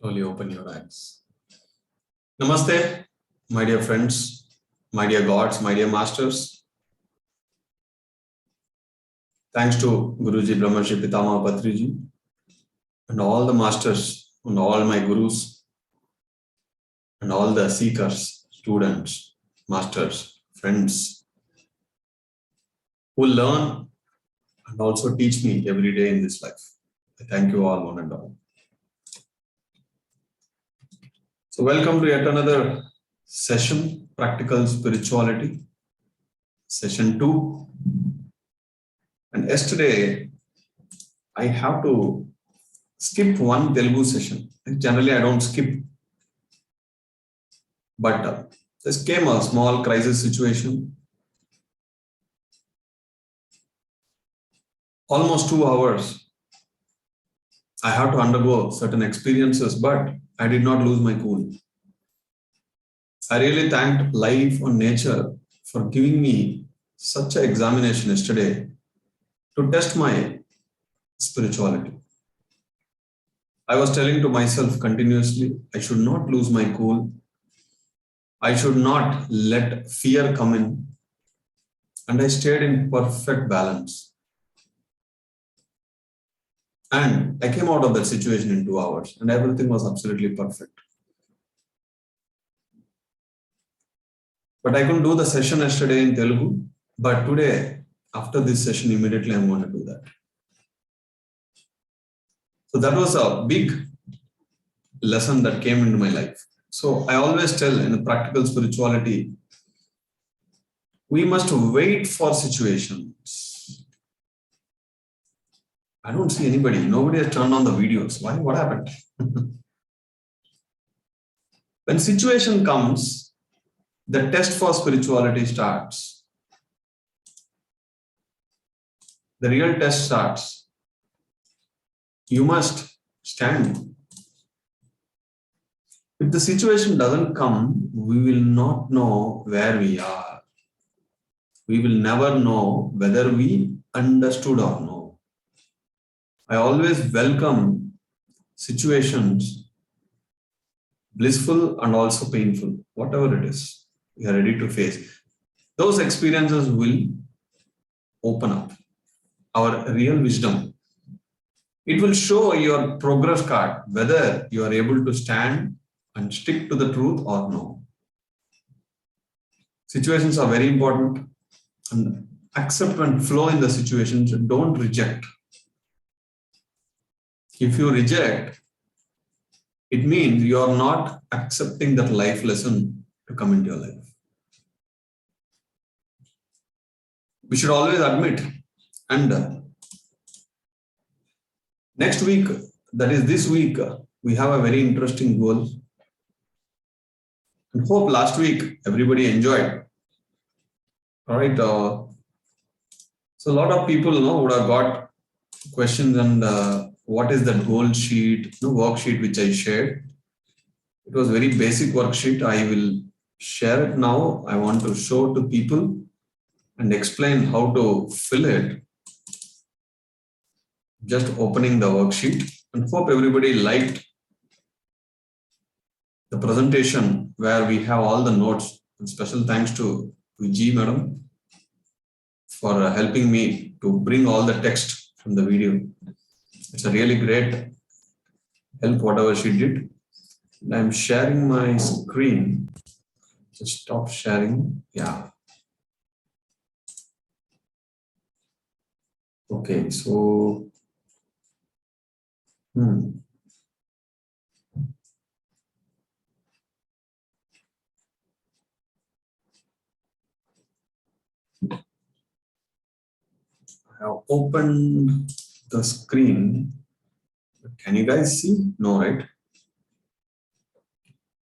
Slowly open your eyes. Namaste, my dear friends, my dear gods, my dear masters. Thanks to Guruji Brahmarshi Pitama Patriji and all the masters and all my gurus and all the seekers, students, masters, friends who learn and also teach me every day in this life. I thank you all, one and all. So welcome to yet another session, Practical Spirituality, session 2. And yesterday, I have to skip one Telugu session. Generally, I don't skip. But this came a small crisis situation. Almost 2 hours. I have to undergo certain experiences, but I did not lose my cool. I really thanked life and nature for giving me such an examination yesterday to test my spirituality. I was telling to myself continuously, I should not lose my cool. I should not let fear come in. And I stayed in perfect balance. And I came out of that situation in 2 hours and everything was absolutely perfect. But I couldn't do the session yesterday in Telugu. But today, after this session, immediately I'm going to do that. So that was a big lesson that came into my life. So I always tell in practical spirituality, we must wait for situations. I don't see anybody. Nobody has turned on the videos. Why? What happened? When situation comes, the test for spirituality starts. The real test starts. You must stand. If the situation doesn't come, we will not know where we are. We will never know whether we understood or no. I always welcome situations, blissful and also painful, whatever it is, we are ready to face. Those experiences will open up our real wisdom. It will show your progress card, whether you are able to stand and stick to the truth or no. Situations are very important. And accept and flow in the situations. Don't reject. If you reject, it means you are not accepting that life lesson to come into your life. We should always admit. And next week, that is this week, we have a very interesting goal. And hope last week everybody enjoyed. All right. So a lot of people would have got questions and what is that goal sheet, worksheet which I shared. It was very basic worksheet. I will share it now. I want to show to people and explain how to fill it. Just opening the worksheet and hope everybody liked the presentation where we have all the notes. And special thanks to Vijay madam for helping me to bring all the text from the video. It's a really great help, whatever she did. And I'm sharing my screen. Just stop sharing. Yeah. Okay, so I have opened the screen. Can you guys see? No, right?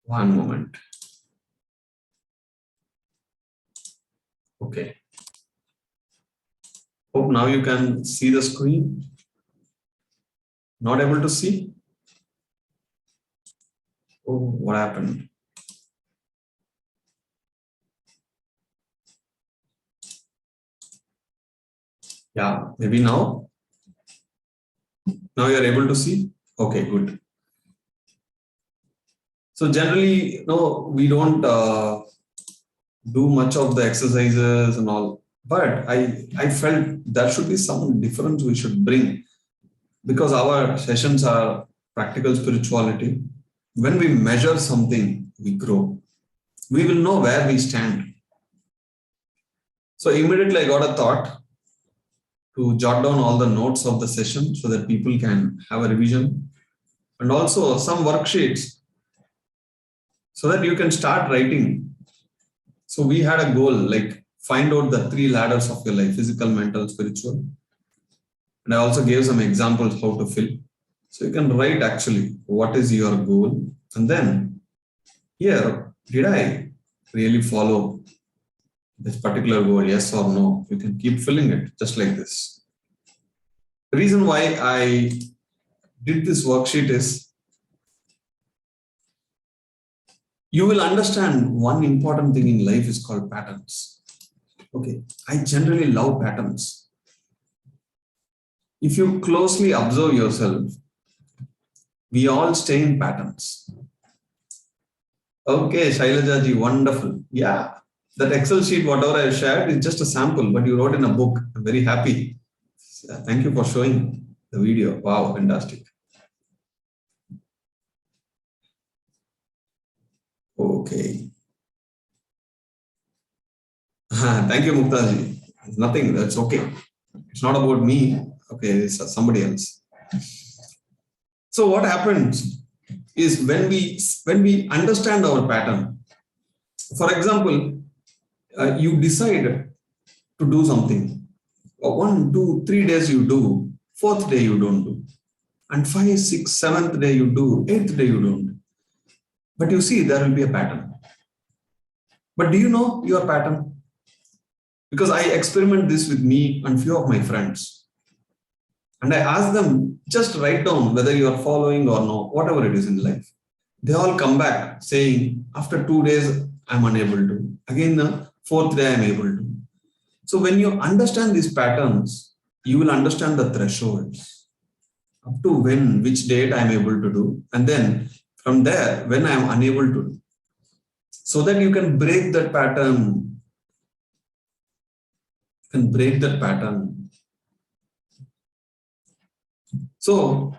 One moment. Okay. Hope now you can see the screen. Not able to see? Oh, what happened? Yeah, maybe now. Now you are able to see? Okay, good. So generally, we don't do much of the exercises and all. But I felt there should be some difference we should bring, because our sessions are practical spirituality. When we measure something, we grow. We will know where we stand. So immediately I got a thought to jot down all the notes of the session so that people can have a revision, and also some worksheets so that you can start writing. So we had a goal, like find out the 3 ladders of your life: physical, mental, spiritual. And I also gave some examples how to fill. So you can write actually what is your goal, and then here, did I really follow this particular goal, yes or no? You can keep filling it just like this. The reason why I did this worksheet is you will understand one important thing in life is called patterns. Okay, I generally love patterns. If you closely observe yourself, we all stay in patterns. Okay, Shailaja ji, wonderful. Yeah, that Excel sheet, whatever I shared, is just a sample, but you wrote in a book. I'm very happy. Thank you for showing the video. Wow, fantastic. Okay. Thank you, Muktaji. It's nothing. That's okay. It's not about me. Okay, it's somebody else. So what happens is when we understand our pattern. For example, you decide to do something. 1, 2, 3 days you do. 4th day you don't do. And 5, 6, 7th day you do. 8th day you don't. But you see, there will be a pattern. But do you know your pattern? Because I experiment this with me and few of my friends. And I ask them, just write down whether you are following or no, whatever it is in life. They all come back saying, after 2 days, I'm unable to. Again, the 4th day, I'm able to. So when you understand these patterns, you will understand the thresholds. Up to when, which date I'm able to do. And then from there, when I'm unable to do. So that you can break that pattern. You can break that pattern. So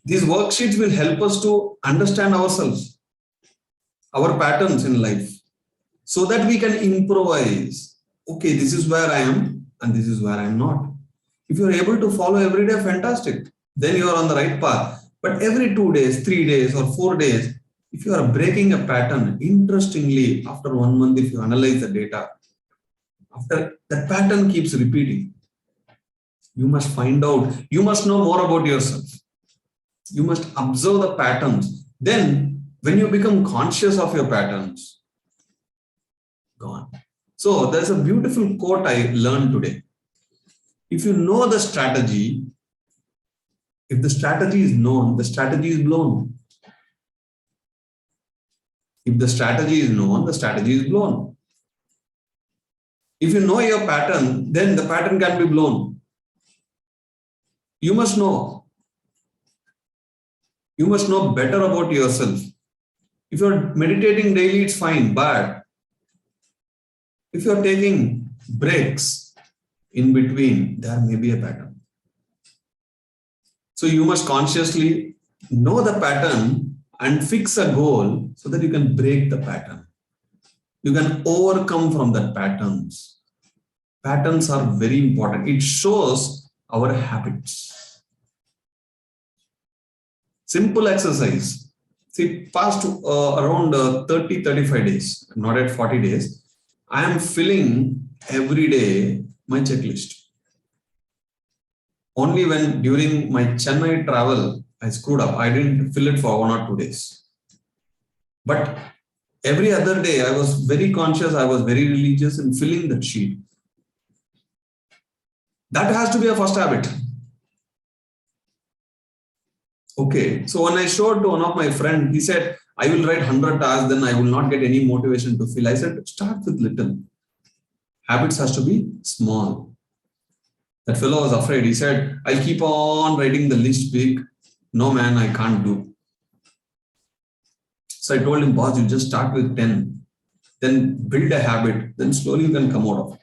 these worksheets will help us to understand ourselves, our patterns in life, so that we can improvise. Okay, this is where I am and this is where I am not. If you are able to follow every day, fantastic. Then you are on the right path. But every 2 days, 3 days or 4 days, if you are breaking a pattern, interestingly, after 1 month, if you analyze the data, after that pattern keeps repeating, you must find out, you must know more about yourself. You must observe the patterns. Then when you become conscious of your patterns, gone. So there's a beautiful quote I learned today. If you know the strategy, if the strategy is known, the strategy is blown. If the strategy is known, the strategy is blown. If you know your pattern, then the pattern can be blown. You must know. You must know better about yourself. If you're meditating daily, it's fine. But if you're taking breaks in between, there may be a pattern. So you must consciously know the pattern and fix a goal so that you can break the pattern. You can overcome from that patterns. Patterns are very important. It shows our habits. Simple exercise. See, past around 30-35 days, not at 40 days, I am filling every day my checklist. Only when during my Chennai travel, I screwed up. I didn't fill it for 1 or 2 days. But every other day, I was very conscious. I was very religious in filling that sheet. That has to be a first habit. Okay. So when I showed to one of my friends, he said, I will write 100 tasks, then I will not get any motivation to fill. I said, start with little. Habits has to be small. That fellow was afraid. He said, I'll keep on writing the list big. No, man, I can't do. So I told him, boss, you just start with 10, then build a habit, then slowly you can come out of it.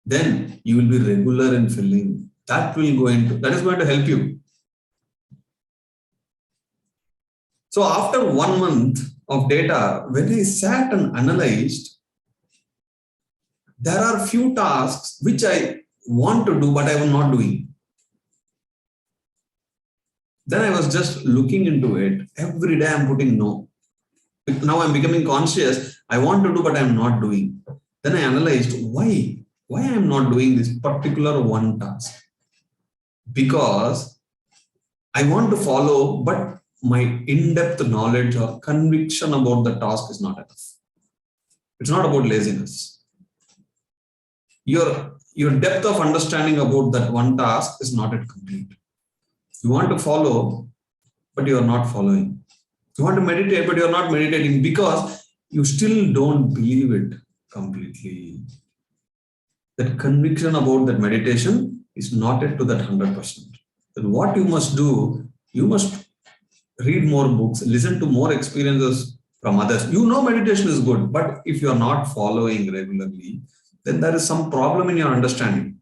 Then you will be regular in filling. That is going to help you. So after 1 month of data, when I sat and analyzed, there are few tasks which I want to do, but I am not doing. Then I was just looking into it. Every day I'm putting no. Now I'm becoming conscious. I want to do, but I'm not doing. Then I analyzed why I am not doing this particular one task. Because I want to follow, but my in-depth knowledge or conviction about the task is not enough. It's not about laziness. Your depth of understanding about that one task is not yet complete. You want to follow, but you are not following. You want to meditate, but you are not meditating because you still don't believe it completely. That conviction about that meditation is not yet to that 100%. Then what you must do, you must read more books, listen to more experiences from others. You know meditation is good, but if you are not following regularly, then there is some problem in your understanding.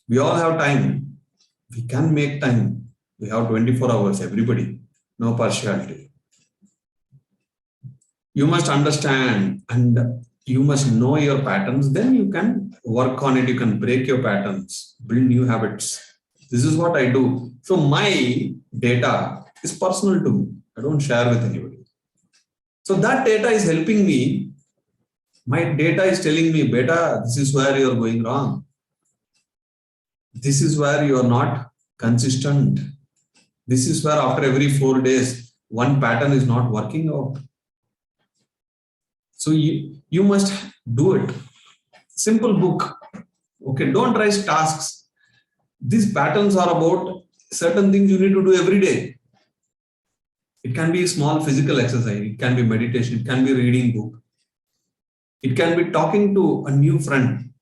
We all have time. We can make time. We have 24 hours, everybody. No partiality. You must understand and you must know your patterns. Then you can work on it. You can break your patterns, build new habits. This is what I do. So my data is personal to me. I don't share with anybody. So that data is helping me. My data is telling me, beta, this is where you are going wrong. This is where you are not consistent. This is where after every 4 days, one pattern is not working out. So you must do it. Simple book. Okay, don't raise tasks. These patterns are about certain things you need to do every day. It can be a small physical exercise. It can be meditation. It can be reading book. It can be talking to a new friend.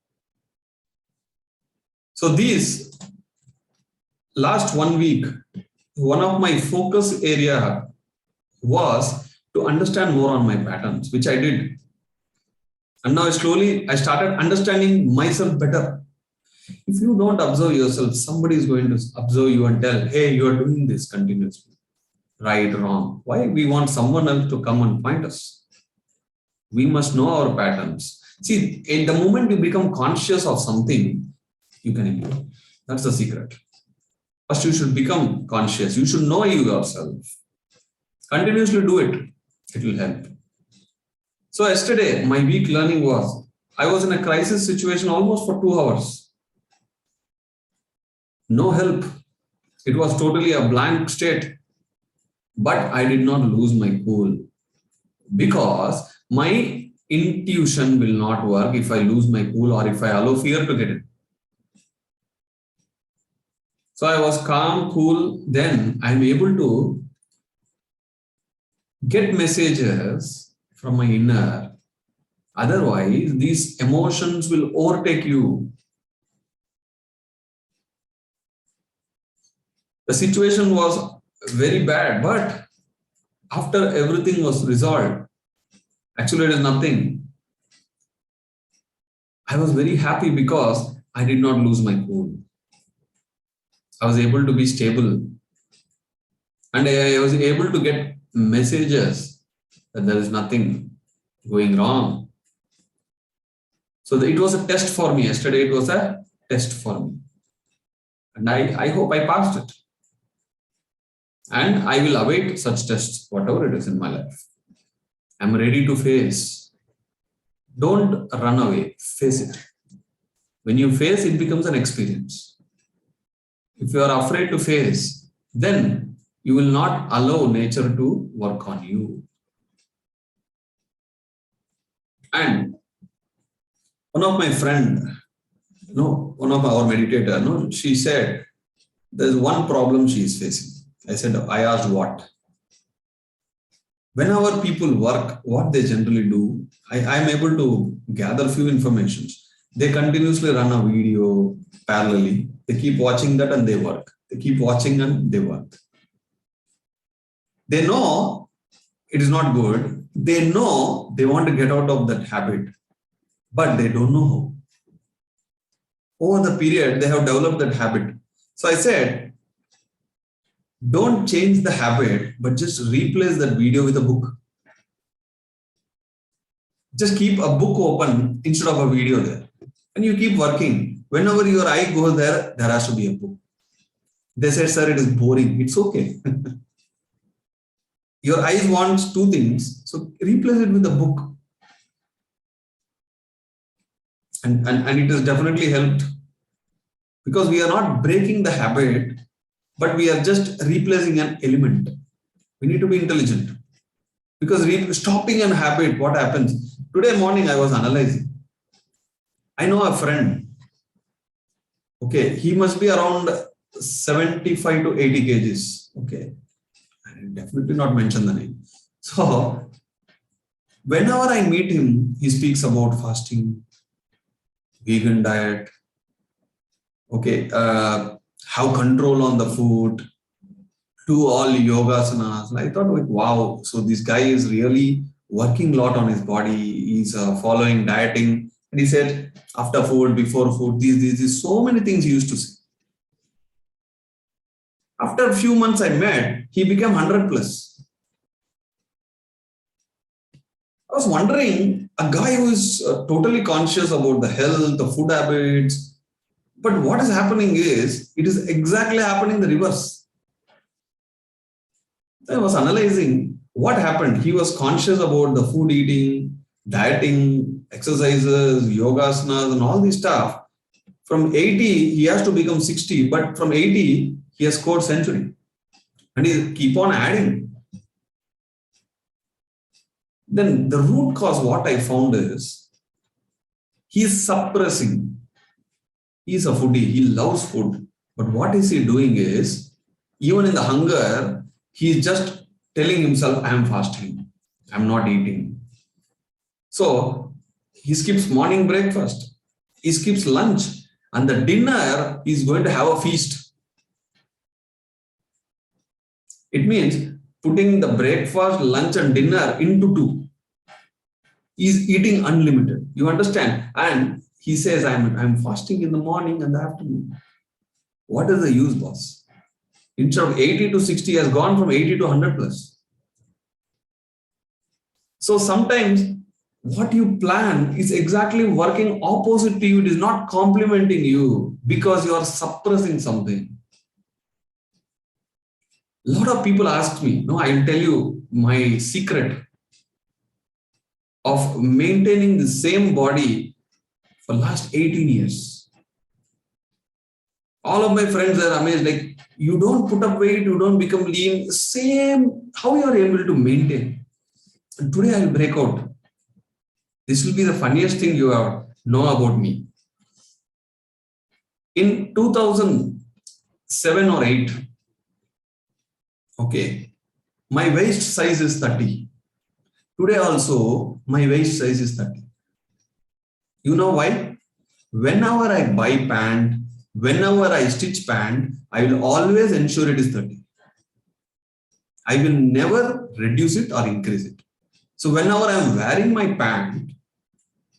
So these last 1 week, one of my focus area was to understand more on my patterns, which I did. And now slowly I started understanding myself better. If you don't observe yourself, somebody is going to observe you and tell, hey, you are doing this continuously. Right, wrong. Why we want someone else to come and point us? We must know our patterns. See, in the moment you become conscious of something, you can improve. That's the secret. First, you should become conscious. You should know yourself. Continuously do it. It will help. So yesterday, my week learning was, I was in a crisis situation almost for 2 hours. No help. It was totally a blank state. But I did not lose my cool because my intuition will not work if I lose my cool or if I allow fear to get in. So I was calm, cool. Then I'm able to get messages from my inner. Otherwise, these emotions will overtake you. The situation was very bad, but after everything was resolved, actually it is nothing. I was very happy because I did not lose my cool. I was able to be stable. And I was able to get messages that there is nothing going wrong. So it was a test for me. Yesterday it was a test for me. And I hope I passed it. And I will await such tests, whatever it is in my life. I'm ready to face. Don't run away. Face it. When you face, it becomes an experience. If you are afraid to face, then you will not allow nature to work on you. And one of my friend, one of our meditator, she said, there's one problem she is facing. I asked what? Whenever people work, what they generally do, I am able to gather few informations. They continuously run a video parallelly. They keep watching that and they work. They keep watching and they work. They know it is not good. They know they want to get out of that habit, but they don't know how. Over the period, they have developed that habit. So I said, don't change the habit, but just replace that video with a book. Just keep a book open instead of a video there. And you keep working. Whenever your eye goes there, there has to be a book. They said, sir, it is boring. It's okay. Your eyes wants two things, so replace it with a book. And it has definitely helped, because we are not breaking the habit, but we are just replacing an element. We need to be intelligent, because stopping an habit, what happens? Today morning, I was analyzing. I know a friend. Okay, he must be around 75 to 80 kgs. Okay, I will definitely not mention the name. So, whenever I meet him, he speaks about fasting, vegan diet, okay, have control on the food, do all yogasanas. And I thought, like, wow, so this guy is really working a lot on his body. He's following dieting. And he said, after food, before food, these, so many things he used to say. After a few months I met, he became 100 plus. I was wondering, a guy who is totally conscious about the health, the food habits, but what is happening is, it is exactly happening the reverse. I was analyzing what happened. He was conscious about the food eating, dieting, exercises, yogasanas, and all this stuff. From 80, he has to become 60, but from 80, he has scored century. And he keep on adding. Then the root cause, what I found is, he is suppressing. He is a foodie. He loves food. But what is he doing is, even in the hunger, he is just telling himself, I am fasting. I am not eating. So he skips morning breakfast. He skips lunch. And the dinner, he is going to have a feast. It means putting the breakfast, lunch, and dinner into two. He is eating unlimited. You understand? And he says, I'm fasting in the morning and the afternoon. What is the use, boss? Instead of 80 to 60, he has gone from 80 to 100 plus. So sometimes what you plan is exactly working opposite to you. It is not complementing you, because you are suppressing something. A lot of people ask me, no, I will tell you my secret of maintaining the same body for last 18 years. All of my friends are amazed, like, you don't put up weight, you don't become lean, same, how you are able to maintain. And today I will break out. This will be the funniest thing you have know about me. In 2007 or 8, okay, my waist size is 30. Today also, my waist size is 30. You know why? Whenever I buy pant, whenever I stitch pant, I will always ensure it is 30. I will never reduce it or increase it. So whenever I am wearing my pant,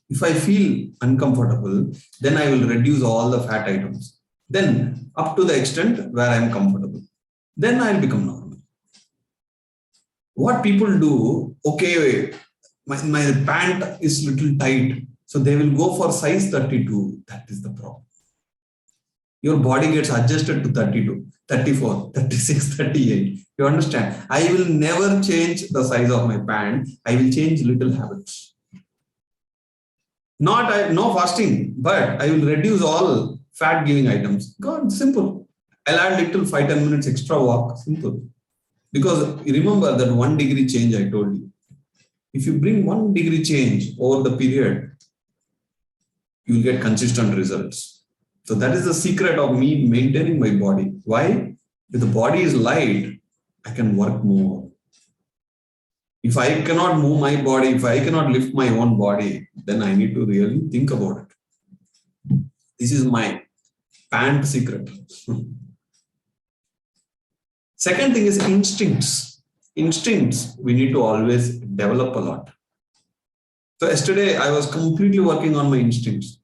if I feel uncomfortable, then I will reduce all the fat items. Then up to the extent where I am comfortable. Then I will become normal. What people do, okay, my pant is little tight, so they will go for size 32. That is the problem. Your body gets adjusted to 32, 34, 36, 38. You understand? I will never change the size of my pant. I will change little habits. No fasting, but I will reduce all fat giving items. God, simple. I'll add little 5-10 minutes extra walk. Simple. Because remember that 1 degree change I told you. If you bring 1 degree change over the period, you will get consistent results. So that is the secret of me maintaining my body. Why? If the body is light, I can work more. If I cannot move my body, if I cannot lift my own body, then I need to really think about it. This is my pant secret. Second thing is instincts. instincts we need to always develop a lot. So yesterday I was completely working on my instincts.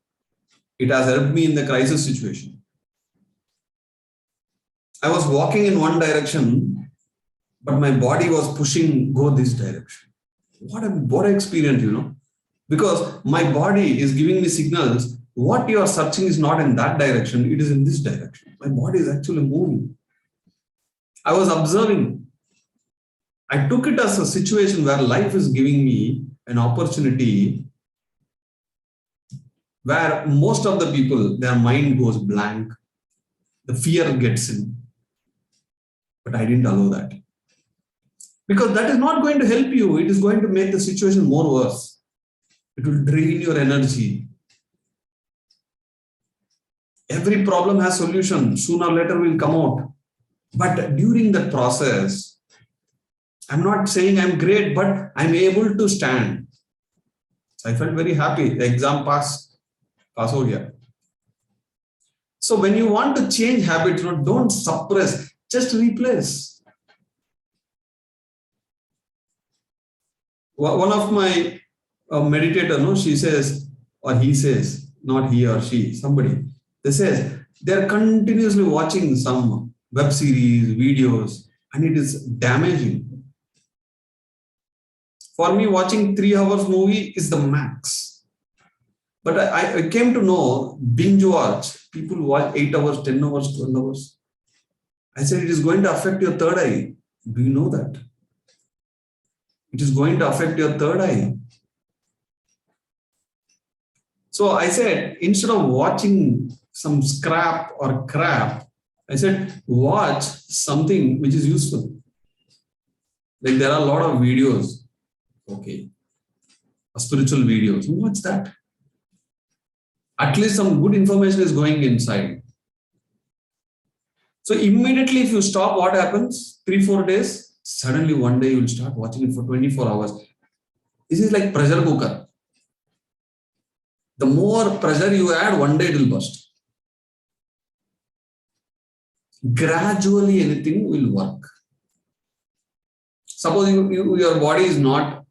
It has helped me in the crisis situation. I was walking in one direction, but my body was pushing, go this direction. What an experience, because my body is giving me signals. What you are searching is not in that direction, it is in this direction. My body is actually moving. I was observing. I took it as a situation where life is giving me an opportunity where most of the people, their mind goes blank, the fear gets in. But I didn't allow that. Because that is not going to help you. It is going to make the situation more worse. It will drain your energy. Every problem has solution. Sooner or later will come out. But during that process, I'm not saying I'm great, but I'm able to stand. I felt very happy. The exam pass ho gaya. So when you want to change habits, don't suppress, just replace. One of my meditator, she says, or he says, not he or she, somebody, they says they're continuously watching some web series, videos, and it is damaging. For me, watching 3 hours movie is the max. But I came to know, binge watch, people watch 8 hours, 10 hours, 12 hours. I said, it is going to affect your third eye. Do you know that? It is going to affect your third eye. So I said, instead of watching some scrap or crap, I said, watch something which is useful. Like there are a lot of videos. Okay. Spiritual videos. What's that? At least some good information is going inside. So immediately if you stop, what happens? 3-4 days, suddenly one day you will start watching it for 24 hours. This is like pressure cooker. The more pressure you add, one day it will burst. Gradually anything will work. Suppose your body is not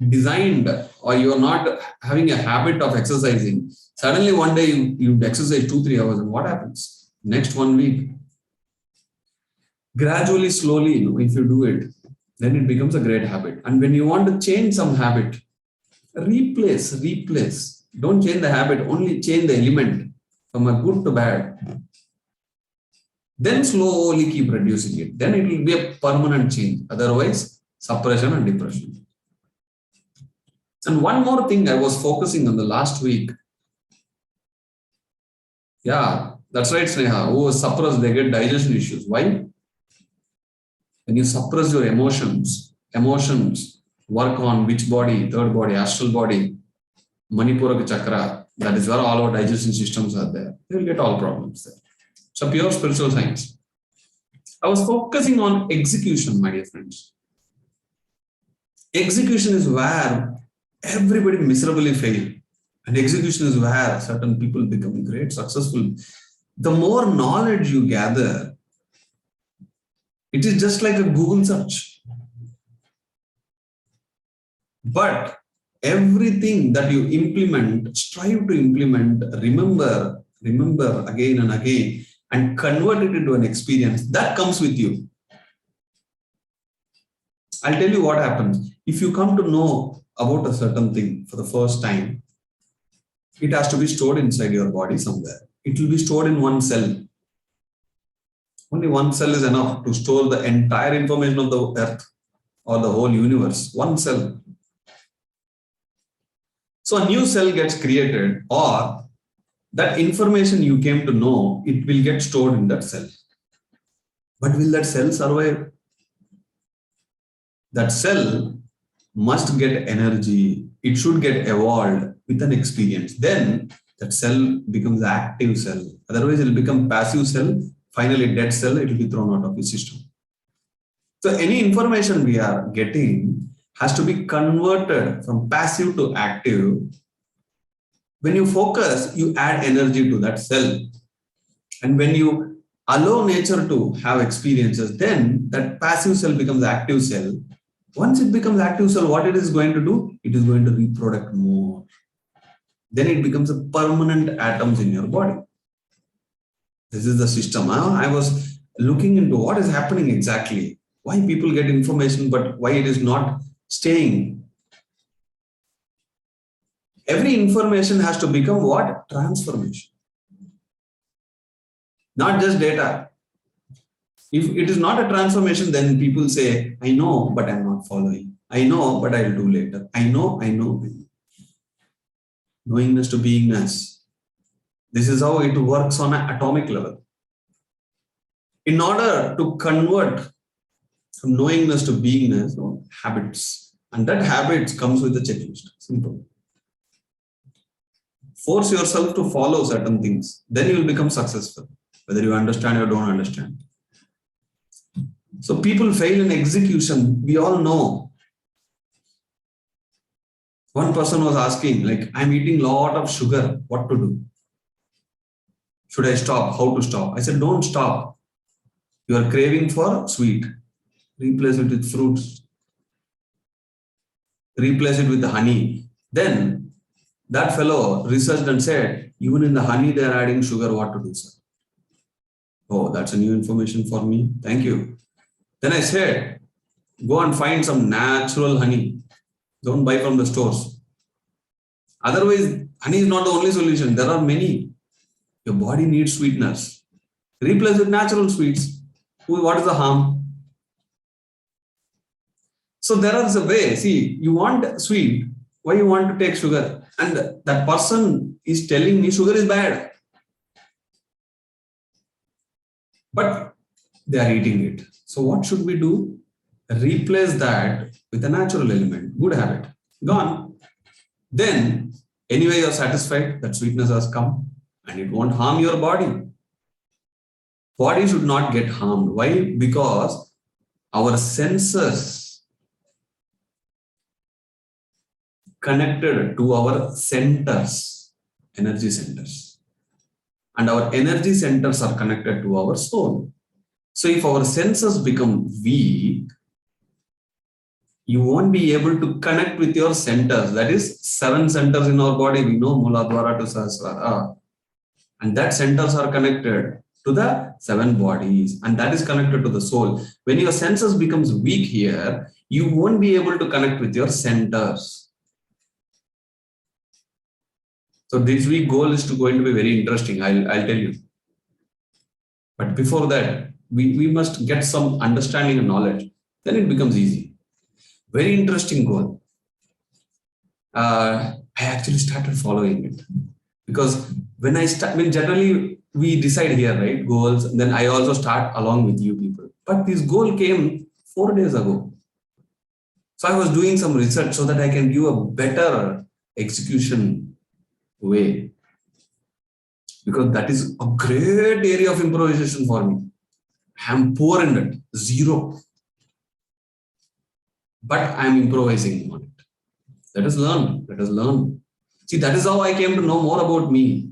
designed or you are not having a habit of exercising. Suddenly one day you exercise 2-3 hours and what happens? Next 1 week. Gradually, slowly, if you do it, then it becomes a great habit. And when you want to change some habit, replace. Don't change the habit, only change the element from a good to bad. Then slowly keep reducing it. Then it will be a permanent change. Otherwise, suppression and depression. And one more thing I was focusing on the last week. Yeah, that's right, Sneha. Who suppress, they get digestion issues. Why? When you suppress your emotions work on which body? Third body, astral body, Manipuraka chakra. That is where all our digestion systems are there. They will get all problems there. So pure spiritual science. I was focusing on execution, my dear friends. Execution is where everybody miserably fail. And execution is where certain people become great, successful. The more knowledge you gather, it is just like a Google search. But everything that you implement, strive to implement, remember again and again, and convert it into an experience that comes with you. I'll tell you what happens. If you come to know about a certain thing for the first time, it has to be stored inside your body somewhere. It will be stored in one cell. Only one cell is enough to store the entire information of the earth or the whole universe. One cell. So a new cell gets created, or that information you came to know, it will get stored in that cell. But will that cell survive? That cell must get energy. It should get evolved with an experience. Then that cell becomes an active cell. Otherwise, it will become passive cell. Finally, dead cell, it will be thrown out of the system. So any information we are getting has to be converted from passive to active. When you focus, you add energy to that cell. And when you allow nature to have experiences, then that passive cell becomes active cell. Once it becomes active cell, what it is going to do? It is going to reproduce more. Then it becomes a permanent atoms in your body. This is the system. I was looking into what is happening exactly. Why people get information, but why it is not staying. Every information has to become what? Transformation. Not just data. If it is not a transformation, then people say, I know, but I'm not following. I know, but I'll do later. I know. Knowingness to beingness. This is how it works on an atomic level. In order to convert from knowingness to beingness, habits. And that habits comes with a checklist. Simple. Force yourself to follow certain things. Then you will become successful, whether you understand or don't understand. So people fail in execution. We all know. One person was asking, like, I'm eating a lot of sugar. What to do? Should I stop? How to stop? I said, don't stop. You are craving for sweet. Replace it with fruits. Replace it with the honey. Then that fellow researched and said, even in the honey, they are adding sugar. What to do, sir? Oh, that's a new information for me. Thank you. Then I said, go and find some natural honey. Don't buy from the stores. Otherwise, honey is not the only solution. There are many. Your body needs sweetness. Replace with natural sweets. What is the harm? So there is a way. See, you want sweet. Why you want to take sugar? And that person is telling me sugar is bad. But they are eating it. So what should we do? Replace that with a natural element. Good habit. Gone. Then, anyway, you are satisfied that sweetness has come and it won't harm your body. Body should not get harmed. Why? Because our senses connected to our centers, energy centers. And our energy centers are connected to our soul. So if our senses become weak, you won't be able to connect with your centers. That is 7 centers in our body. We know Muladhara to Sahasrara. And that centers are connected to the 7 bodies. And that is connected to the soul. When your senses becomes weak here, you won't be able to connect with your centers. So this week goal is going to be very interesting. I'll tell you. But before that, we must get some understanding and knowledge. Then it becomes easy. Very interesting goal. I actually started following it because when generally we decide here, right, goals, and then I also start along with you people. But this goal came 4 days ago. So I was doing some research so that I can give a better execution way. Because that is a great area of improvisation for me. I'm poor in it, 0. But I'm improvising on it. Let us learn. See, that is how I came to know more about me.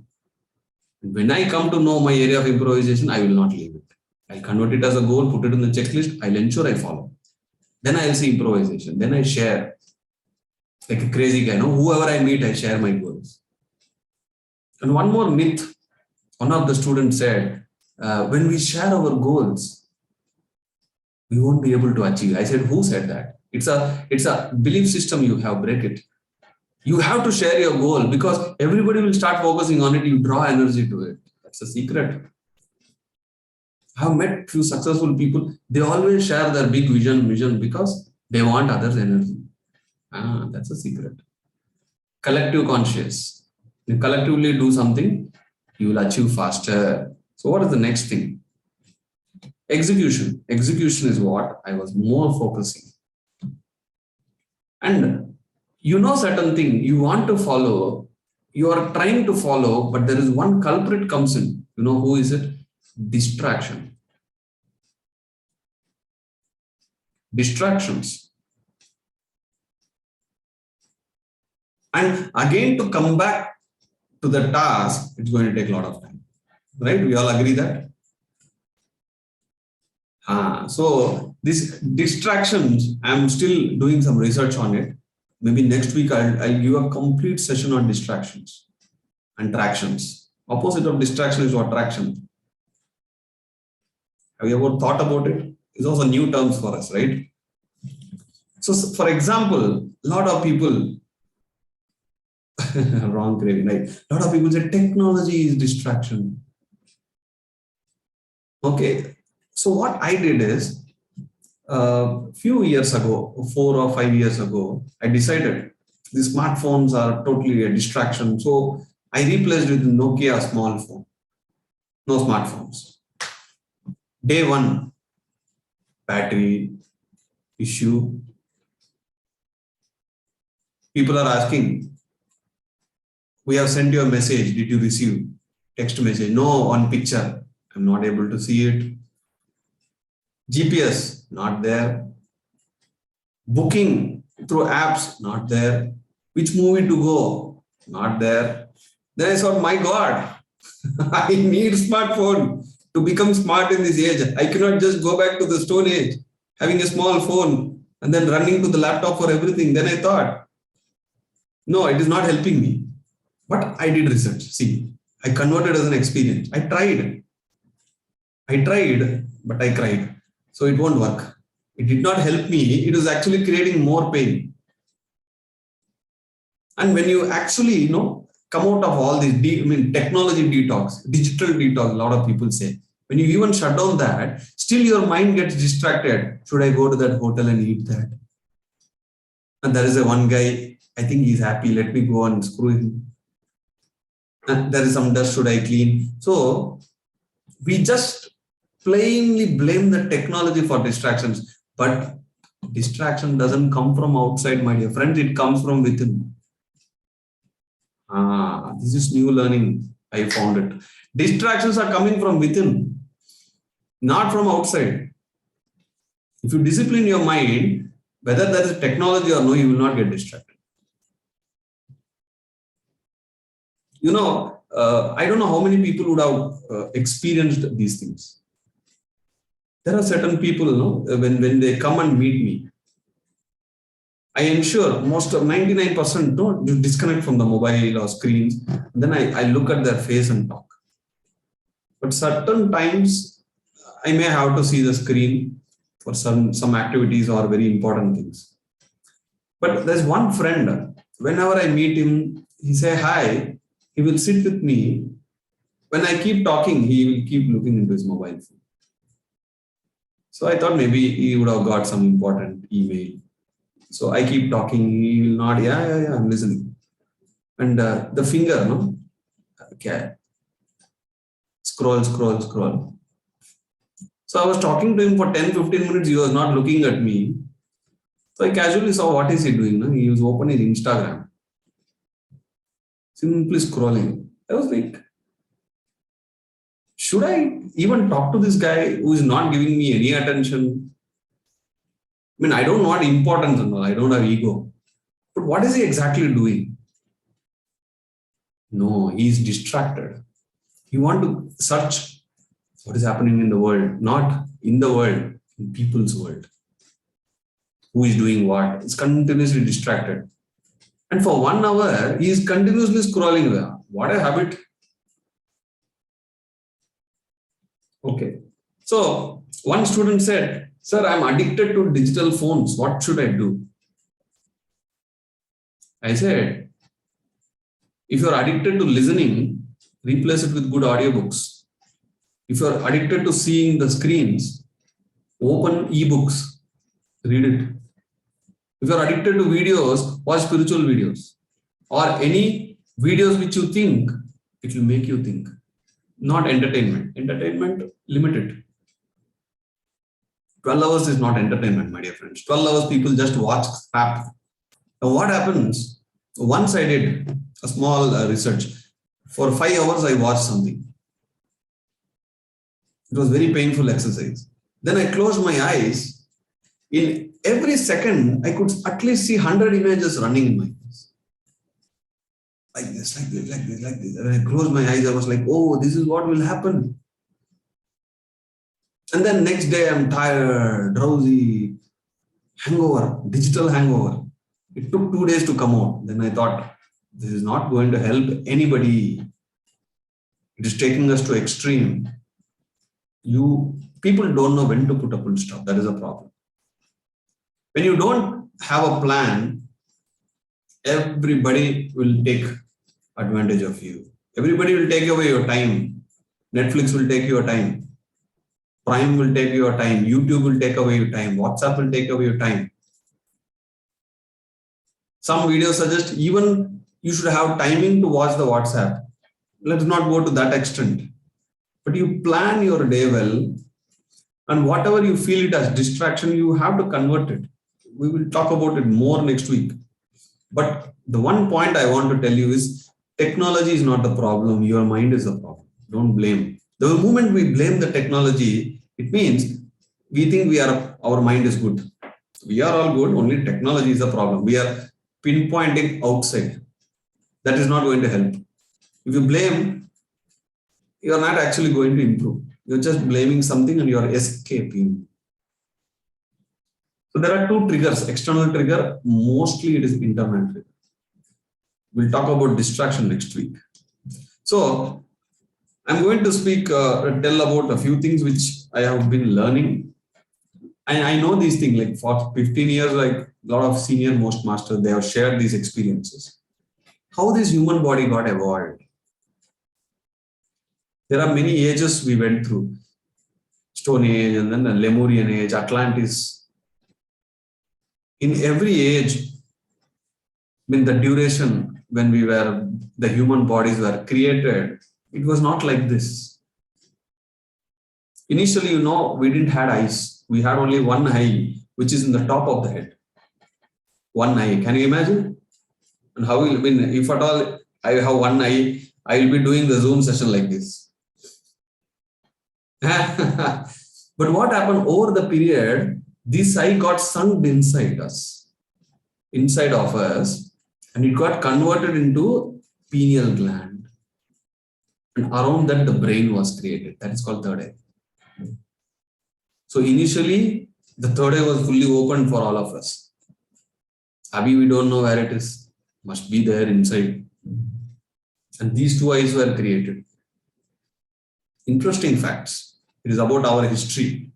When I come to know my area of improvisation, I will not leave it. I'll convert it as a goal, put it in the checklist. I'll ensure I follow. Then I'll see improvisation. Then I share. Like a crazy guy, whoever I meet, I share my goals. And one more myth. One of the students said, when we share our goals, we won't be able to achieve. I said, who said that? It's a belief system you have, break it. You have to share your goal because everybody will start focusing on it. You draw energy to it. That's a secret. I have met few successful people. They always share their big vision because they want others' energy. That's a secret. Collective conscious. You collectively do something, you will achieve faster. So what is the next thing? Execution. Execution is what I was more focusing. And certain thing you want to follow, you are trying to follow, but there is one culprit comes in. You know who is it? Distraction. Distractions. And again, to come back to the task, it's going to take a lot of time. Right? We all agree that. So these distractions, I'm still doing some research on it. Maybe next week I'll give a complete session on distractions and tractions. Opposite of distraction is what? Traction. Have you ever thought about it? It's also new terms for us, right? So for example, a lot of people, wrong craving, right? A lot of people say technology is distraction. Okay. So what I did is, a few years ago, 4 or 5 years ago, I decided the smartphones are totally a distraction. So I replaced with Nokia small phone, no smartphones. Day one, battery issue. People are asking, we have sent you a message. Did you receive? Text message. No, on picture. I'm not able to see it. GPS, not there. Booking through apps, not there. Which movie to go? Not there. Then I thought, my God, I need smartphone to become smart in this age. I cannot just go back to the stone age, having a small phone and then running to the laptop for everything. Then I thought, no, it is not helping me. But I did research. See, I converted as an experience. I tried, but I cried. So it won't work. It did not help me. It was actually creating more pain. And when you actually, come out of all this, technology detox, digital detox, a lot of people say, when you even shut down that, still your mind gets distracted. Should I go to that hotel and eat that? And there is a one guy, I think he's happy. Let me go and screw him. And there is some dust. Should I clean? So we just plainly blame the technology for distractions. But distraction doesn't come from outside, my dear friends. It comes from within. This is new learning. I found it. Distractions are coming from within, not from outside. If you discipline your mind, whether there is technology or no, you will not get distracted. I don't know how many people would have experienced these things. There are certain people, when they come and meet me, I ensure most of 99% don't disconnect from the mobile or screens. Then I look at their face and talk. But certain times I may have to see the screen for some activities or very important things. But there's one friend, whenever I meet him, he say hi, he will sit with me. When I keep talking, he will keep looking into his mobile phone. So I thought maybe he would have got some important email. So I keep talking, he will nod, yeah, I'm listening. And the finger, okay, scroll. So I was talking to him for 10-15 minutes, he was not looking at me. So I casually saw what is he doing. He was opening his Instagram. Simply scrolling. I was like, should I even talk to this guy who is not giving me any attention? I don't want importance and all. I don't have ego. But what is he exactly doing? No, he is distracted. He wants to search what is happening in the world, not in the world, in people's world. Who is doing what? He's continuously distracted. And for 1 hour, he is continuously scrolling. What a habit. Okay. So one student said, sir, I'm addicted to digital phones. What should I do? I said, if you're addicted to listening, replace it with good audiobooks. If you're addicted to seeing the screens, open ebooks, read it. If you're addicted to videos, watch spiritual videos or any videos which you think, it will make you think. Not entertainment. Entertainment, limited. 12 hours is not entertainment, my dear friends. 12 hours people just watch crap. Now what happens? Once I did a small research. For 5 hours I watched something. It was very painful exercise. Then I closed my eyes. In every second, I could at least see 100 images running in my eyes. Like this. And I closed my eyes. I was like, oh, this is what will happen. And then next day I'm tired, drowsy, hangover, digital hangover. It took 2 days to come out. Then I thought, this is not going to help anybody. It is taking us to extreme. People don't know when to put a full stop. That is a problem. When you don't have a plan, everybody will take advantage of you. Everybody will take away your time. Netflix will take your time. Prime will take your time. YouTube will take away your time. WhatsApp will take away your time. Some videos suggest even you should have timing to watch the WhatsApp. Let's not go to that extent. But you plan your day well, and whatever you feel it as distraction, you have to convert it. We will talk about it more next week. But the one point I want to tell you is technology is not the problem. Your mind is the problem. Don't blame. The moment we blame the technology, it means we think our mind is good. We are all good, only technology is the problem. We are pinpointing outside. That is not going to help. If you blame, you are not actually going to improve. You're just blaming something and you are escaping. So there are two triggers, external trigger, mostly it is internal trigger. We'll talk about distraction next week. So I'm going to tell about a few things which I have been learning. And I know these things, like for 15 years, like a lot of senior most masters, they have shared these experiences. How this human body got evolved. There are many ages we went through. Stone Age and then the Lemurian Age, Atlantis. In every age, the duration when the human bodies were created, it was not like this. Initially, we didn't have eyes. We had only one eye, which is in the top of the head. One eye. Can you imagine? And how will if at all I have one eye, I will be doing the Zoom session like this. But what happened over the period, this eye got sunk inside of us, and it got converted into pineal gland. And around that, the brain was created. That is called third eye. So initially, the third eye was fully open for all of us. Abhi, we don't know where it is. Must be there inside. And these two eyes were created. Interesting facts. It is about our history.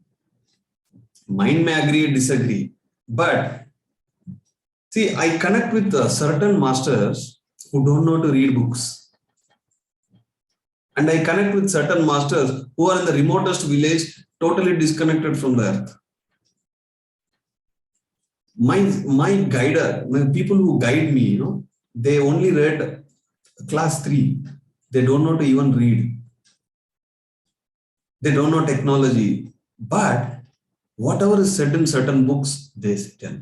Mind may agree or disagree. But see, I connect with certain masters who don't know to read books. And I connect with certain masters who are in the remotest village, totally disconnected from the earth. My guider, the people who guide me, they only read class 3. They don't know to even read. They don't know technology. But whatever is said in certain books, they tell.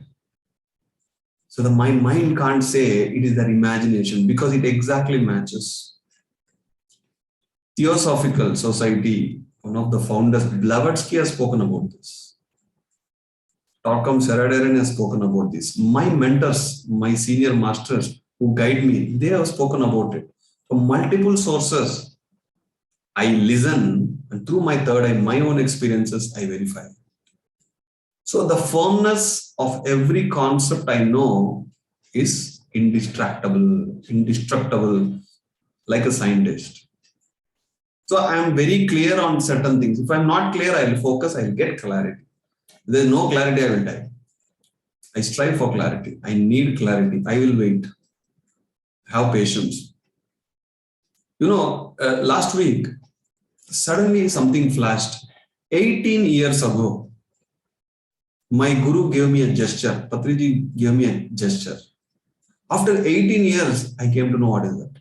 So my mind can't say it is their imagination because it exactly matches. Theosophical Society, one of the founders, Blavatsky, has spoken about this. Torkom Seraderen has spoken about this. My mentors, my senior masters who guide me, they have spoken about it. From multiple sources, I listen, and through my third eye, my own experiences, I verify. So the firmness of every concept I know is indestructible, like a scientist. So I am very clear on certain things. If I'm not clear, I will focus, I will get clarity. If there is no clarity, I will die. I strive for clarity. I need clarity. I will wait. Have patience. Last week, suddenly something flashed. 18 years ago, my guru gave me a gesture. Patriji gave me a gesture. After 18 years, I came to know what is that.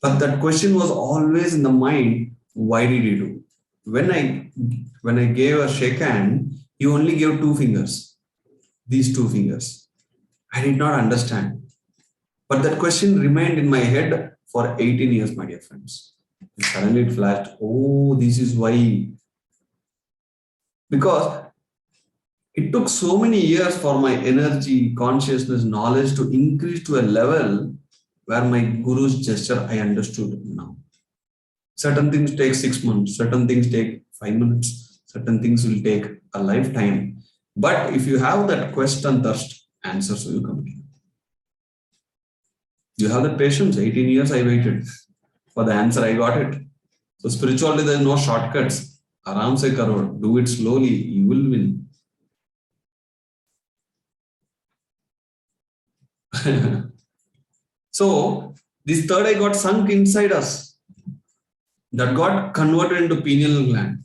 But that question was always in the mind, why did he do? When I gave a shake hand, he only gave 2 fingers. These 2 fingers. I did not understand. But that question remained in my head for 18 years, my dear friends. And suddenly it flashed, oh, this is why. Because it took so many years for my energy, consciousness, knowledge to increase to a level where my guru's gesture I understood now. Certain things take 6 months, certain things take 5 minutes. Certain things will take a lifetime. But if you have that quest and thirst, answers will come to you. You have the patience. 18 years I waited for the answer. I got it. So spirituality, there is no shortcuts. Aram se karo. Do it slowly. You will win. So this third eye got sunk inside us. That got converted into pineal gland.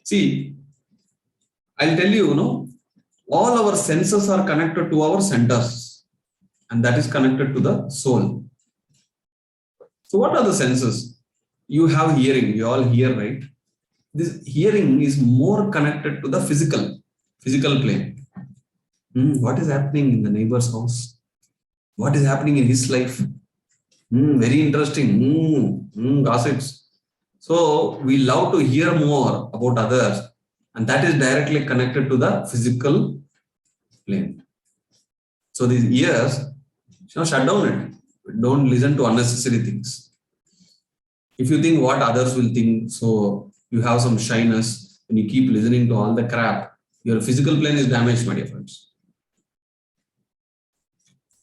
See, I'll tell you, all our senses are connected to our centers, and that is connected to the soul. So what are the senses? You have hearing, you all hear, right? This hearing is more connected to the physical plane. What is happening in the neighbor's house? What is happening in his life? Very interesting. Gossips. So we love to hear more about others, and that is directly connected to the physical plane. So these ears, shut down it. Don't listen to unnecessary things. If you think what others will think, so you have some shyness and you keep listening to all the crap, your physical plane is damaged, my dear friends.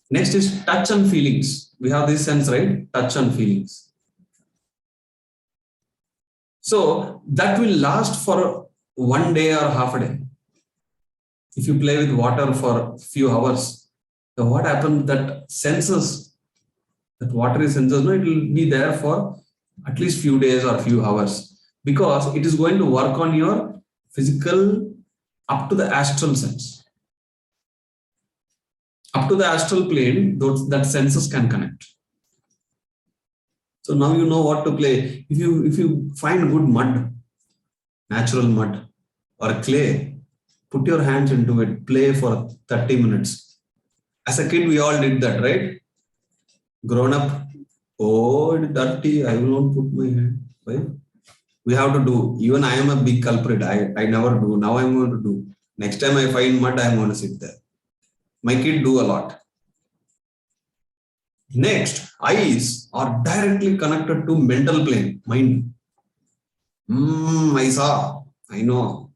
Next is touch and feelings. We have this sense, right? Touch and feelings. So that will last for 1 day or half a day. If you play with water for a few hours, then what happens? That senses, that watery senses, it will be there for at least few days or few hours, because it is going to work on your physical up to the astral sense. Up to the astral plane, that senses can connect. So now you know what to play. If you find good mud, natural mud or clay, put your hands into it, play for 30 minutes. As a kid, we all did that, right? Grown up, dirty, I will not put my hand. Right? We have to do. Even I am a big culprit. I never do. Now I'm going to do. Next time I find mud, I'm going to sit there. My kid do a lot. Next, eyes are directly connected to mental plane, mind. I saw, I know.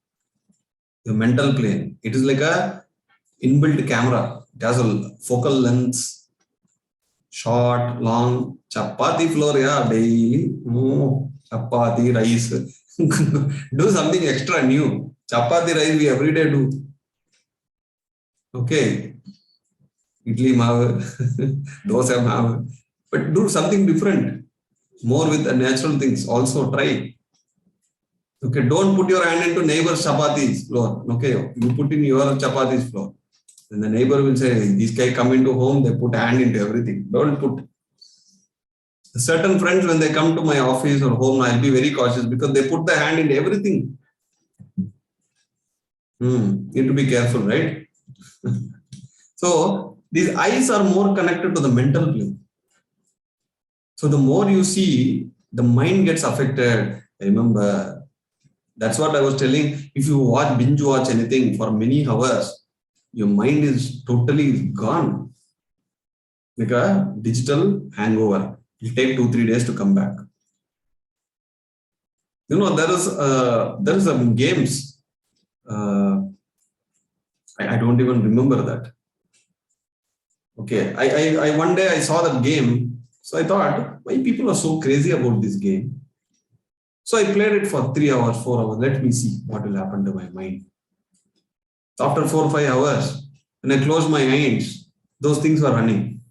The mental plane. It is like a inbuilt camera. It has a focal length, short, long, chapati floor, yeah, daily. Chapati, rice. Do something extra new. Chapati rice we every day do. Okay. Idli maav, dosa maav. But do something different. More with the natural things. Also try. Okay, don't put your hand into neighbor's chapati's floor. Okay, you put in your chapati's floor. Then the neighbor will say, this guy come into home, they put hand into everything. Don't put. Certain friends, when they come to my office or home, I'll be very cautious because they put the hand into everything. Need to be careful, right? So these eyes are more connected to the mental plane. So the more you see, the mind gets affected. Remember, that's what I was telling. If you binge watch anything for many hours, your mind is totally gone. Like a digital hangover. It will take 2-3 days to come back. There is some games. I don't even remember that. Okay, I one day I saw that game, so I thought, why people are so crazy about this game? So I played it for 3 hours, 4 hours. Let me see what will happen to my mind. So after 4 or 5 hours, when I closed my eyes, those things were running.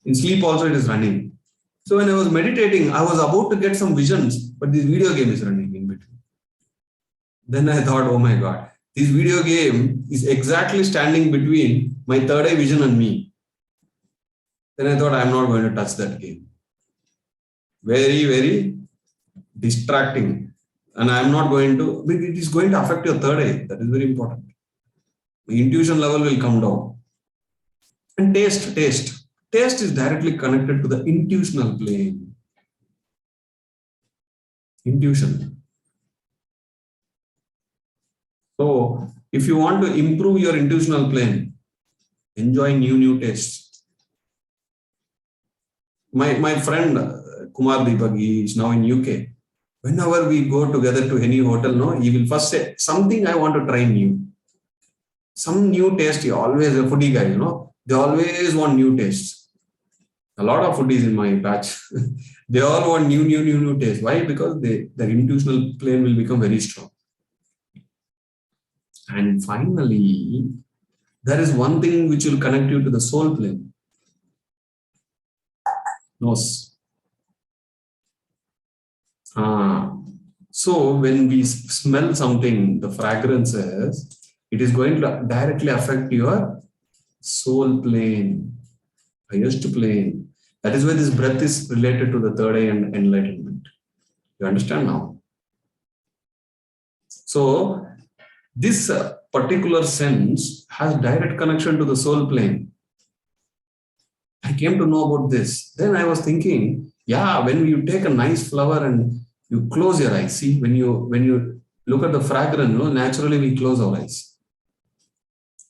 In sleep also it is running. So when I was meditating, I was about to get some visions, but this video game is running in between. Then I thought, oh my God, this video game is exactly standing between my third eye vision and me. Then I thought, I'm not going to touch that game. Very, very distracting. And I'm not going to, it is going to affect your third eye. That is very important. The intuition level will come down. And taste. Taste is directly connected to the intuitional plane. Intuition. So, if you want to improve your intuitional plane, enjoy new tastes. My friend Kumar Deepak, he is now in UK. Whenever we go together to any hotel, no, he will first say something I want to try new. Some new taste. He always a foodie guy, they always want new tastes. A lot of foodies in my batch. They all want new taste. Why? Because their intuitional plane will become very strong. And finally, there is one thing which will connect you to the soul plane. Nose. So when we smell something, the fragrances, it is going to directly affect your soul plane, highest plane. That is why this breath is related to the third eye and enlightenment. You understand now? So this particular sense has direct connection to the soul plane. I came to know about this. Then I was thinking, yeah, when you take a nice flower and you close your eyes, see, when you look at the fragrance, naturally we close our eyes.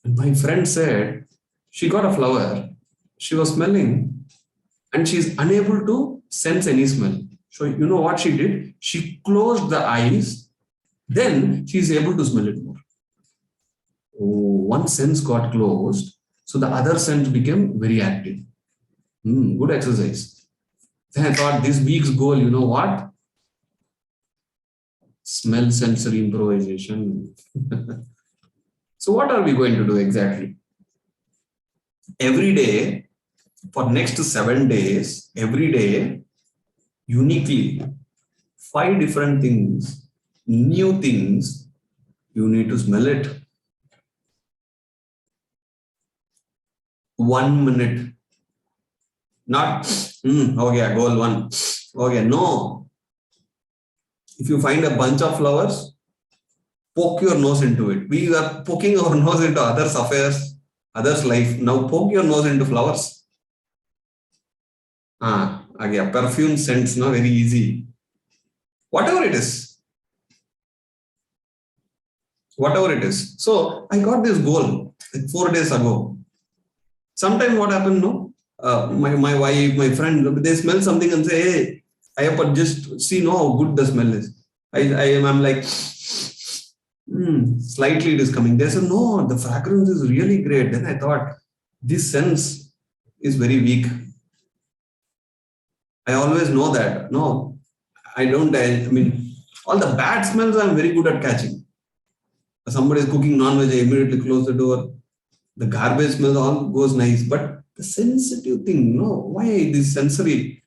And my friend said, she got a flower, she was smelling, and she's unable to sense any smell. So you know what she did? She closed the eyes, then she's able to smell it more. One sense got closed, so the other sense became very active. Good exercise. Then I thought this week's goal, you know what? Smell sensory improvisation. So what are we going to do exactly? Every day, for next 7 days, every day, uniquely, 5 different things, new things, you need to smell it. 1 minute. Not, okay, goal 1. Okay, no. If you find a bunch of flowers, poke your nose into it. We are poking our nose into others' affairs, others' life. Now poke your nose into flowers. Again, perfume scents, very easy. Whatever it is. Whatever it is. So I got this goal like 4 days ago. Sometime what happened, my wife, my friend, they smell something and say, hey, Ayyappa, just see how good the smell is. I'm like, slightly it is coming. They said, no, the fragrance is really great. Then I thought, this sense is very weak. I always know that. No, I don't. All the bad smells I'm very good at catching. Somebody is cooking non-veg, I immediately close the door. The garbage smell all goes nice. But the sensitive thing, why this sensory?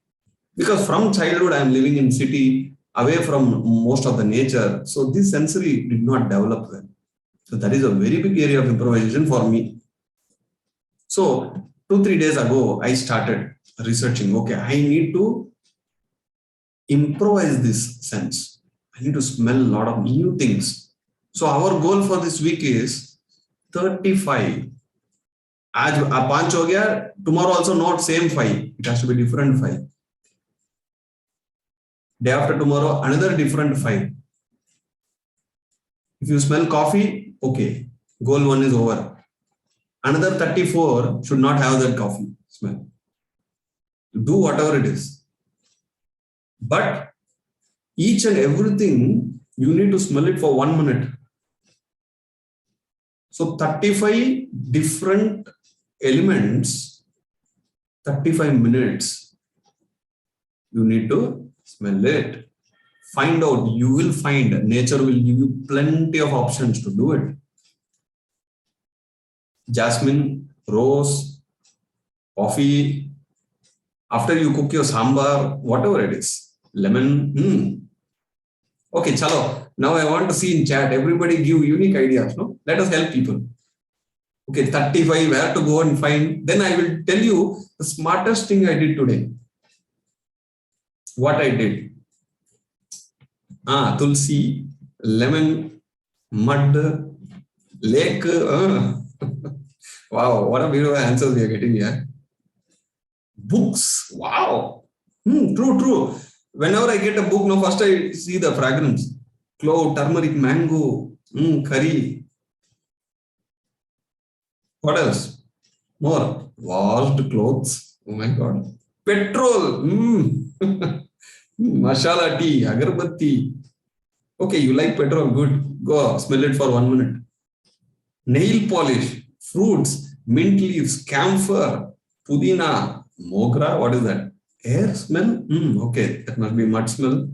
Because from childhood, I'm living in city, away from most of the nature. So this sensory did not develop well. So that is a very big area of improvisation for me. So 2-3 days ago, I started researching. Okay, I need to improvise this sense. I need to smell a lot of new things. So our goal for this week is 35. Aaj 5 ho gaya, tomorrow also not same 5. It has to be different 5. Day after tomorrow, another different 5. If you smell coffee, okay, goal 1 is over. Another 34 should not have that coffee smell. Do whatever it is. But each and everything, you need to smell it for 1 minute. So 35 different elements, 35 minutes, you need to smell it. Find out, you will find, nature will give you plenty of options to do it. Jasmine, rose, coffee, after you cook your sambar, whatever it is, lemon. Okay, chalo. Now I want to see in chat, everybody give unique ideas. Let us help people. Okay, 35, where to go and find. Then I will tell you the smartest thing I did today. What I did. Tulsi, lemon, mud, lake. Wow, what a beautiful answers we are getting here. Books. Wow. True. Whenever I get a book, first I see the fragrance. Clove, turmeric, mango, curry. What else? More. Washed clothes. Oh my God. Petrol. Masala tea, agarbatti. Okay, you like petrol, good. Go smell it for 1 minute. Nail polish, fruits, mint leaves, camphor, pudina, mogra. What is that? Air smell? Okay, that must be mud smell.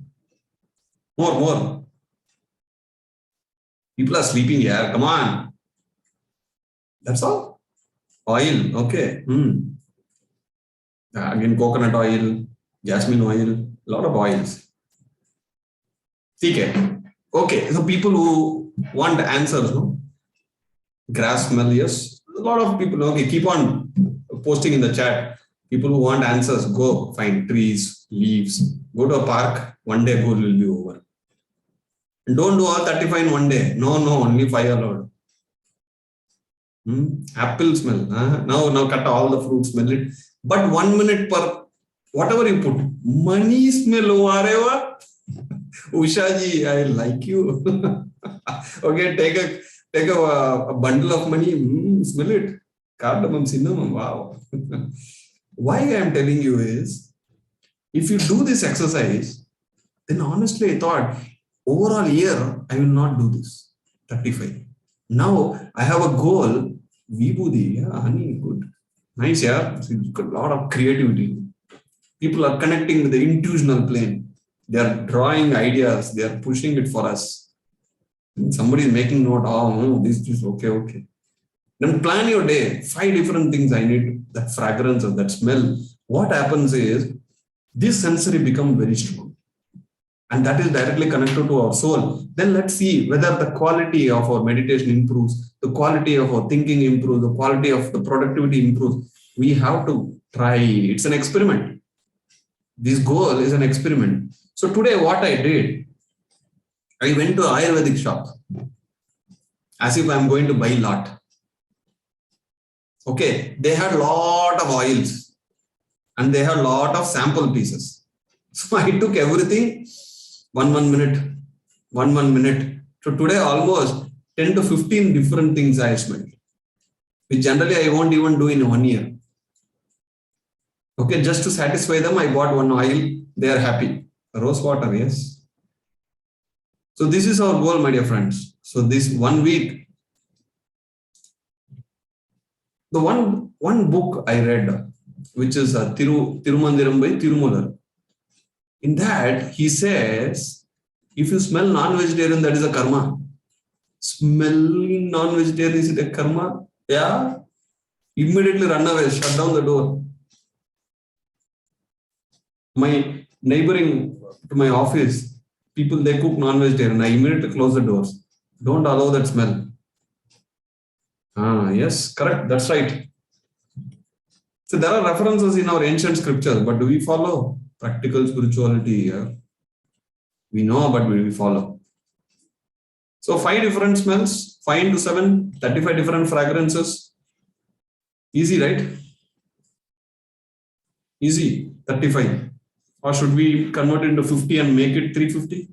More. People are sleeping here. Come on. That's all. Oil. Okay. Again, coconut oil, jasmine oil, a lot of oils. Okay. So people who want answers, no? Grass smell, yes. A lot of people, okay, keep on posting in the chat. People who want answers, go find trees, leaves, go to a park, one day goal will be over. And don't do all 35 in one day. No, only 5 allowed. Apple smell. Now cut all the fruit, smell it. But 1 minute per, whatever you put, money smell, whatever. Ushaji, I like you. Okay, take a bundle of money, smell it. Cardamom, cinnamon, wow. Why I am telling you is, if you do this exercise, then honestly I thought, overall year, I will not do this, 35. Now I have a goal, Vibhuti, yeah, honey, good. Nice, yeah, it's got a lot of creativity. People are connecting with the intuitional plane. They are drawing ideas, they are pushing it for us. Somebody is making note, this is okay. Then plan your day, 5 different things I need, that fragrance or that smell. What happens is, this sensory become very strong. And that is directly connected to our soul. Then let's see whether the quality of our meditation improves, the quality of our thinking improves, the quality of the productivity improves. We have to try. It's an experiment. This goal is an experiment. So today what I did, I went to an Ayurvedic shop as if I'm going to buy a lot. Okay, they had a lot of oils and they had a lot of sample pieces. So I took everything, one minute. So today almost 10 to 15 different things I smelled, which generally I won't even do in 1 year. Okay, just to satisfy them, I bought one oil. They are happy. Rose water, yes. So this is our goal, my dear friends. So this 1 week, the one book I read, which is Tirumandiram by Tirumala. In that, he says, if you smell non-vegetarian, that is a karma. Smelling non-vegetarian, is it a karma? Yeah. Immediately run away, shut down the door. My neighboring to my office, people, they cook non-vegetarian. I immediately close the doors. Don't allow that smell. Yes, correct. That's right. So there are references in our ancient scriptures, but do we follow practical spirituality here? We know, but we follow. So 5 different smells, 5 into 7, 35 different fragrances. Easy, right? Easy, 35. Or should we convert it into 50 and make it 350?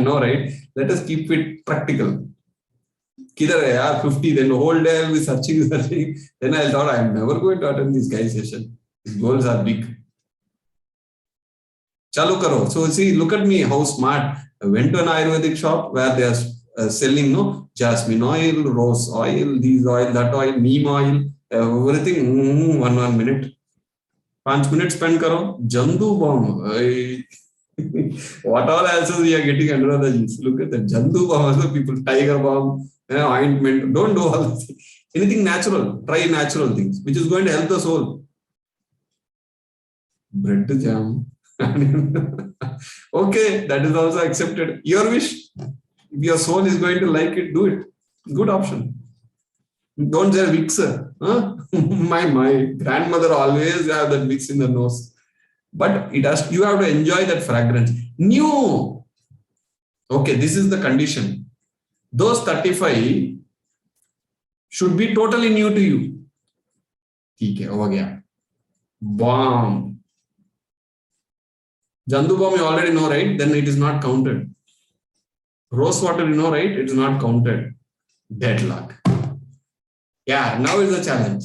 No, right? Let us keep it practical. Kidhar hai yaar, 50, then the whole day I'll be searching. Then I thought I'm never going to attend this guy's session. His goals are big. Chalu karo. So see, look at me, how smart. I went to an Ayurvedic shop where they are selling jasmine oil, rose oil, this oil, that oil, neem oil, everything. 1 minute. 5 minutes spend karo. Jandu bomb. What all answers we are getting under the jeans. Look at the Jandu bomb. Also people, tiger bomb, ointment. Don't do all this. Anything natural. Try natural things, which is going to help the soul. Bread jam. Okay, that is also accepted. Your wish. If your soul is going to like it, do it. Good option. Don't say Vicks. Huh? My grandmother always have that Vicks in the nose. But you have to enjoy that fragrance. New. Okay, this is the condition. Those 35 should be totally new to you. Okay, over here. Bomb. Jandu bomb you already know, right? Then it is not counted. Rose water you know, right? It is not counted. Deadlock. Yeah, now is the challenge.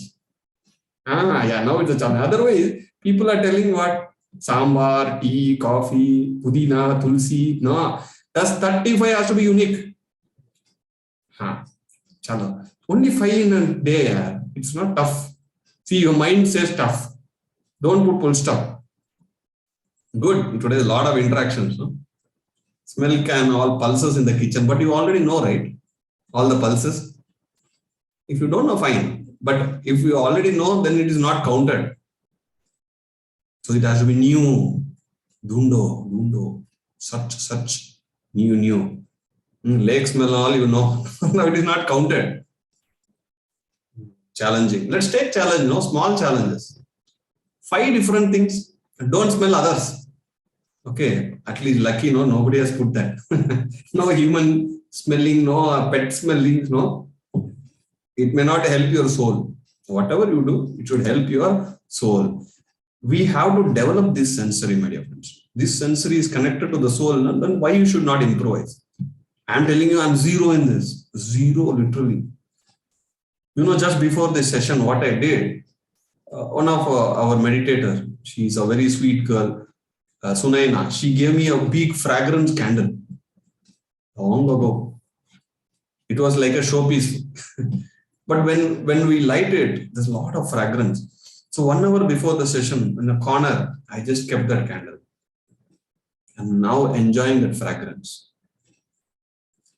Now it's a challenge. Otherwise, people are telling what? Sambar, tea, coffee, pudina, tulsi. No, that's 35 has to be unique. Huh. Chalo. Only 5 in a day. Yeah. It's not tough. See, your mind says tough. Don't put full stop. Good. Today, a lot of interactions. No? Smell can all pulses in the kitchen, but you already know, right? All the pulses. If you don't know, fine. But if you already know, then it is not counted. So it has to be new. Dundo. Such. New. Lake smell all, you know. Now it is not counted. Challenging. Let's take challenge, no? Small challenges. 5 different things. Don't smell others. Okay. At least lucky, no? Nobody has put that. No human smelling, no pet smelling, no? It may not help your soul. Whatever you do, it should help your soul. We have to develop this sensory, my dear friends. This sensory is connected to the soul. Then why you should not improvise? I'm telling you, I'm zero in this. Zero, literally. You know, just before this session, what I did, one of our meditators, she's a very sweet girl, Sunaina, she gave me a big fragrance candle long ago. It was like a showpiece. But when we light it, there's a lot of fragrance. So 1 hour before the session, in a corner, I just kept that candle. I'm now enjoying that fragrance.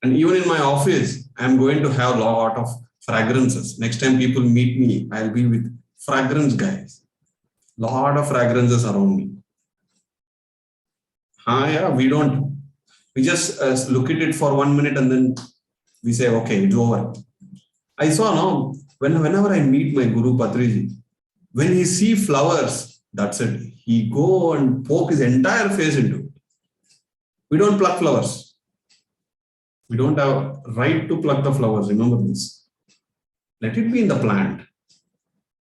And even in my office, I'm going to have a lot of fragrances. Next time people meet me, I'll be with fragrance guys. Lot of fragrances around me. Yeah, we just look at it for 1 minute and then we say, okay, it's over. I saw now, whenever I meet my Guru Patriji, when he see flowers, that's it. He go and poke his entire face into it. We don't pluck flowers. We don't have right to pluck the flowers. Remember this. Let it be in the plant.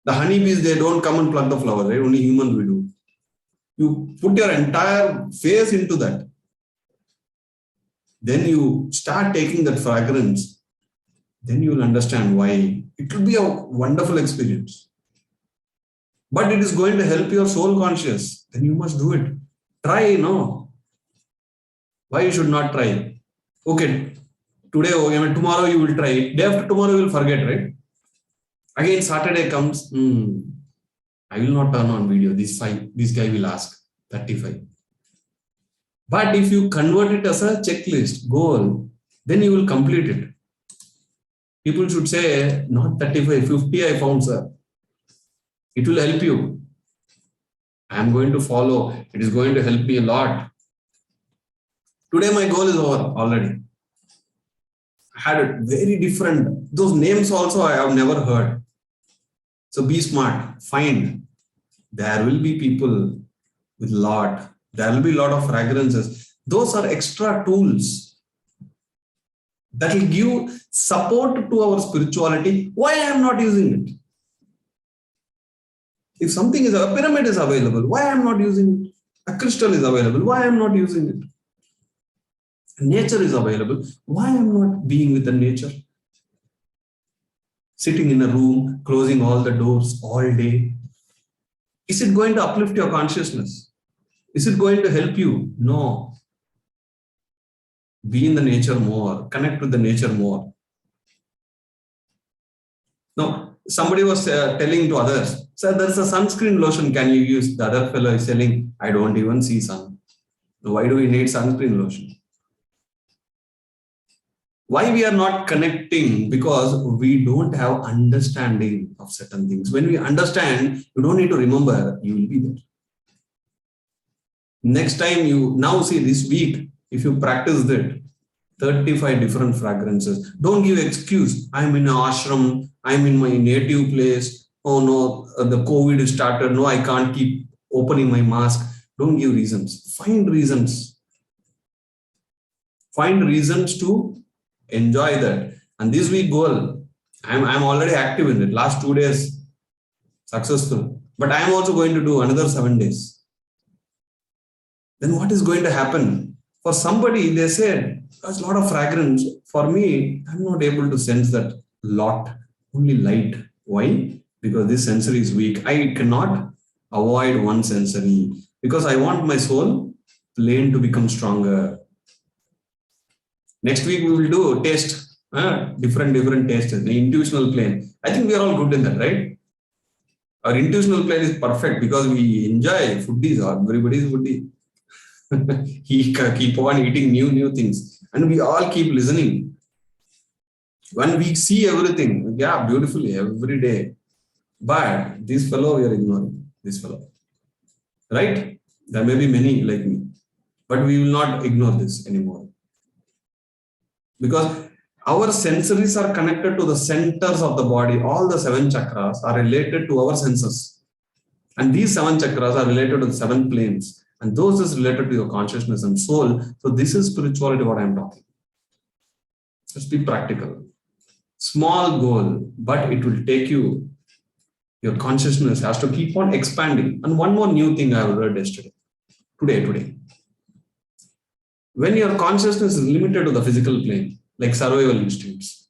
The honeybees, they don't come and pluck the flowers, right? Only humans we do. You put your entire face into that. Then you start taking that fragrance. Then you will understand why. It will be a wonderful experience. But it is going to help your soul conscious. Then you must do it. Try, no. Why you should not try? Okay, today, okay, tomorrow you will try. Day after tomorrow you will forget, right? Again, Saturday comes, I will not turn on video. This guy will ask 35. But if you convert it as a checklist, goal, then you will complete it. People should say, not 35, 50 I found, sir. It will help you. I am going to follow. It is going to help me a lot. Today my goal is over already. I had it very different. Those names also I have never heard. So be smart. Find. There will be people with lot. There will be a lot of fragrances. Those are extra tools that will give support to our spirituality. Why I am not using it? If something is, a pyramid is available, why I am not using it? A crystal is available, why I am not using it? Nature is available, why I am not being with the nature? Sitting in a room, closing all the doors all day. Is it going to uplift your consciousness? Is it going to help you? No. Be in the nature more, connect with the nature more. Now, somebody was telling to others, sir, there's a sunscreen lotion, can you use? The other fellow is telling, I don't even see sun. Why do we need sunscreen lotion? Why we are not connecting? Because we don't have understanding of certain things. When we understand, you don't need to remember, you will be there. Next time now see this week, if you practice that, 35 different fragrances. Don't give excuse. I'm in an ashram. I'm in my native place. Oh no, the COVID started. No, I can't keep opening my mask. Don't give reasons. Find reasons. Find reasons to enjoy that. And this week goal, I'm already active in it. Last 2 days, successful. But I'm also going to do another 7 days. Then what is going to happen? For somebody, they said, there's a lot of fragrance. For me, I'm not able to sense that lot, only light. Why? Because this sensory is weak. I cannot avoid one sensory. because I want my soul plane to become stronger. Next week we will do taste, different tastes, the intuitional plane. I think we are all good in that, right? Our intuitional plane is perfect because we enjoy foodies. Everybody is foodie. He keep on eating new things, and we all keep listening. When we see everything, yeah, beautifully every day. But this fellow we are ignoring. This fellow, right? There may be many like me, but we will not ignore this anymore because our sensories are connected to the centers of the body. All the 7 chakras are related to our senses, and these 7 chakras are related to the 7 planes, and those is related to your consciousness and soul. So this is spirituality. What I am talking. Just be practical. Small goal, but it will take you. Your consciousness has to keep on expanding. And one more new thing I have read yesterday. Today. When your consciousness is limited to the physical plane, like survival instincts,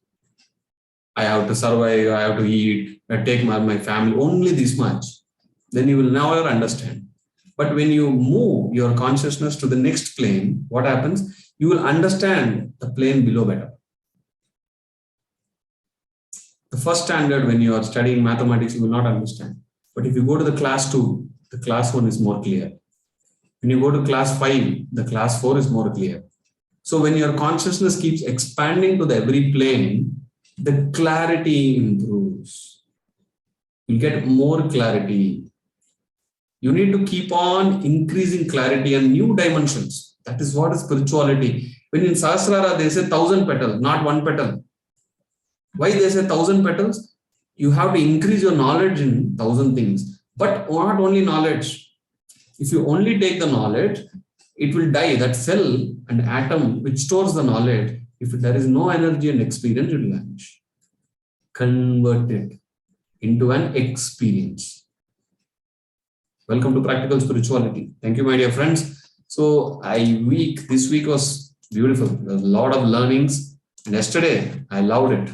I have to survive, I have to eat, I take my family, only this much, then you will never understand. But when you move your consciousness to the next plane, what happens? You will understand the plane below better. The first standard, when you are studying mathematics, you will not understand. But if you go to the class 2, the class 1 is more clear. When you go to class 5, the class 4 is more clear. So when your consciousness keeps expanding to the every plane, the clarity improves. You get more clarity. You need to keep on increasing clarity and new dimensions. That is what is spirituality. When in Sahasrara, they say 1,000 petals, not 1 petal. Why they say 1,000 petals? You have to increase your knowledge in 1,000 things. But not only knowledge. If you only take the knowledge, it will die. That cell and atom which stores the knowledge, if there is no energy and experience, it will vanish. Convert it into an experience. Welcome to Practical Spirituality. Thank you, my dear friends. So this week was beautiful. There was a lot of learnings. And yesterday, I loved it.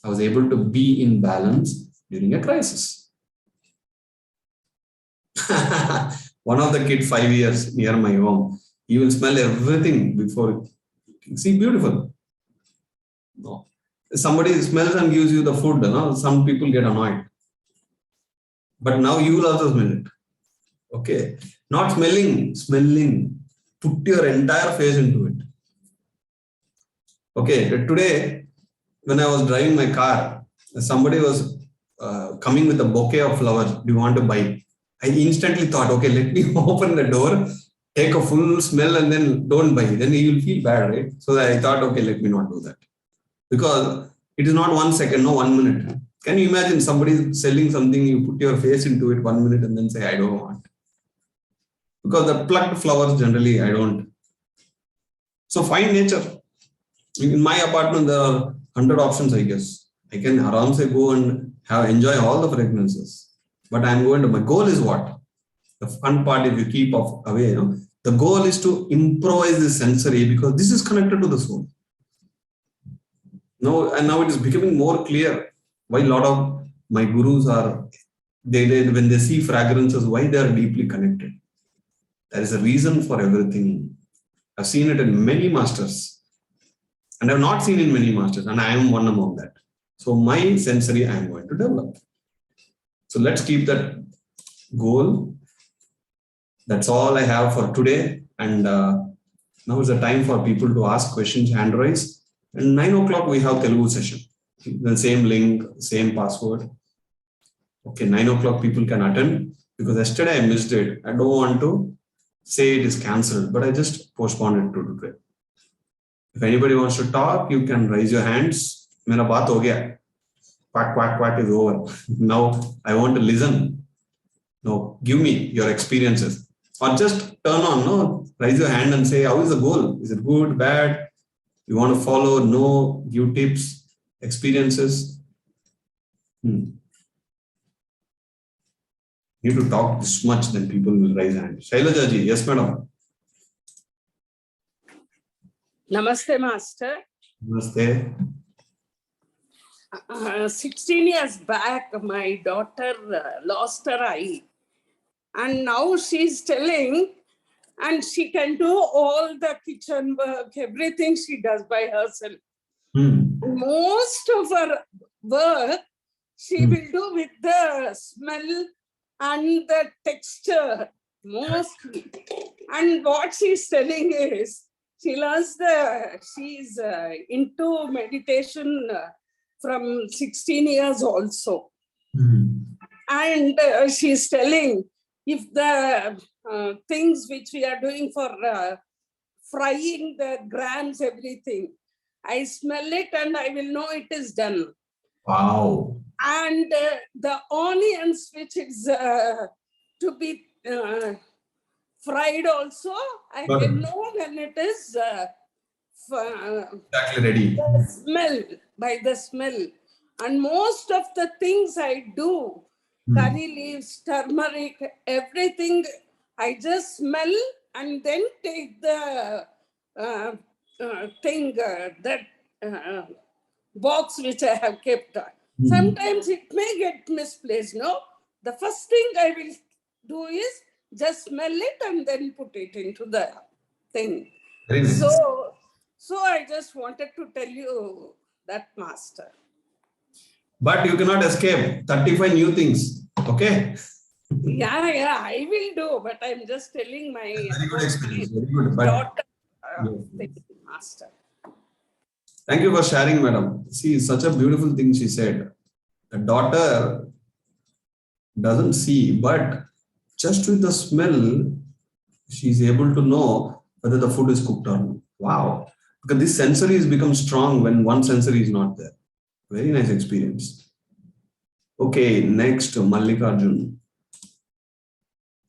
I was able to be in balance during a crisis. One of the kids, 5 years near my home, he will smell everything before. See, beautiful. No. Somebody smells and gives you the food. No? Some people get annoyed. But now you will also smell it. Okay. Not smelling. Put your entire face into it. Okay. Today, when I was driving my car, somebody was coming with a bouquet of flowers. Do you want to buy? I instantly thought, okay, let me open the door, take a full smell and then don't buy. Then you will feel bad, right? So I thought, okay, let me not do that. Because it is not 1 second, no 1 minute. Can you imagine somebody selling something, you put your face into it 1 minute and then say, I don't want. Because the plucked flowers, generally, I don't. So find nature. In my apartment, there are 100 options, I guess. I can aramse go and enjoy all the fragrances. But I'm going to, my goal is what? The fun part, if you keep away, the goal is to improvise the sensory because this is connected to the soul. Now it is becoming more clear why a lot of my gurus are, when they see fragrances, why they are deeply connected. There is a reason for everything. I've seen it in many masters and I've not seen in many masters, and I am one among that. So my sensory I am going to develop. So let's keep that goal. That's all I have for today. And now is the time for people to ask questions, hand raise. And 9 o'clock we have Telugu session. The same link, same password. Okay, 9 o'clock people can attend because yesterday I missed it. I don't want to say it is cancelled, but I just postponed it to today. If anybody wants to talk, you can raise your hands. Mera baat ho gaya. Quack is over. Now I want to listen. No, give me your experiences. Or just turn on, raise your hand and say, how is the goal? Is it good, bad? You want to follow, no, give tips, experiences. Need to talk this much, then people will raise hands. Shailaja ji, yes, madam. Namaste, Master. Namaste. 16 years back, my daughter lost her eye. And now she's telling, and she can do all the kitchen work, everything she does by herself. Most of her work she will do with the smell and the texture mostly. And what she's telling is she's into meditation from 16 years also. And she's telling if the things which we are doing for frying the grams, everything, I smell it and I will know it is done. Wow. And the onions which is to be fried also, I can know when it is Exactly ready. by the smell. And most of the things I do, curry leaves, turmeric, everything, I just smell and then take the that box which I have kept. Sometimes it may get misplaced, no? The first thing I will do is just smell it and then put it into the thing. Very nice. So I just wanted to tell you that, Master. But you cannot escape 35 new things. Okay? Yeah, I will do, but I'm just telling my Very good experience. Very good. But daughter, yes. Master. Thank you for sharing, madam. See, such a beautiful thing she said. A daughter doesn't see, but just with the smell, she's able to know whether the food is cooked or not. Wow. Because this sensory has become strong when one sensory is not there. Very nice experience. Okay, next, Mallikarjun.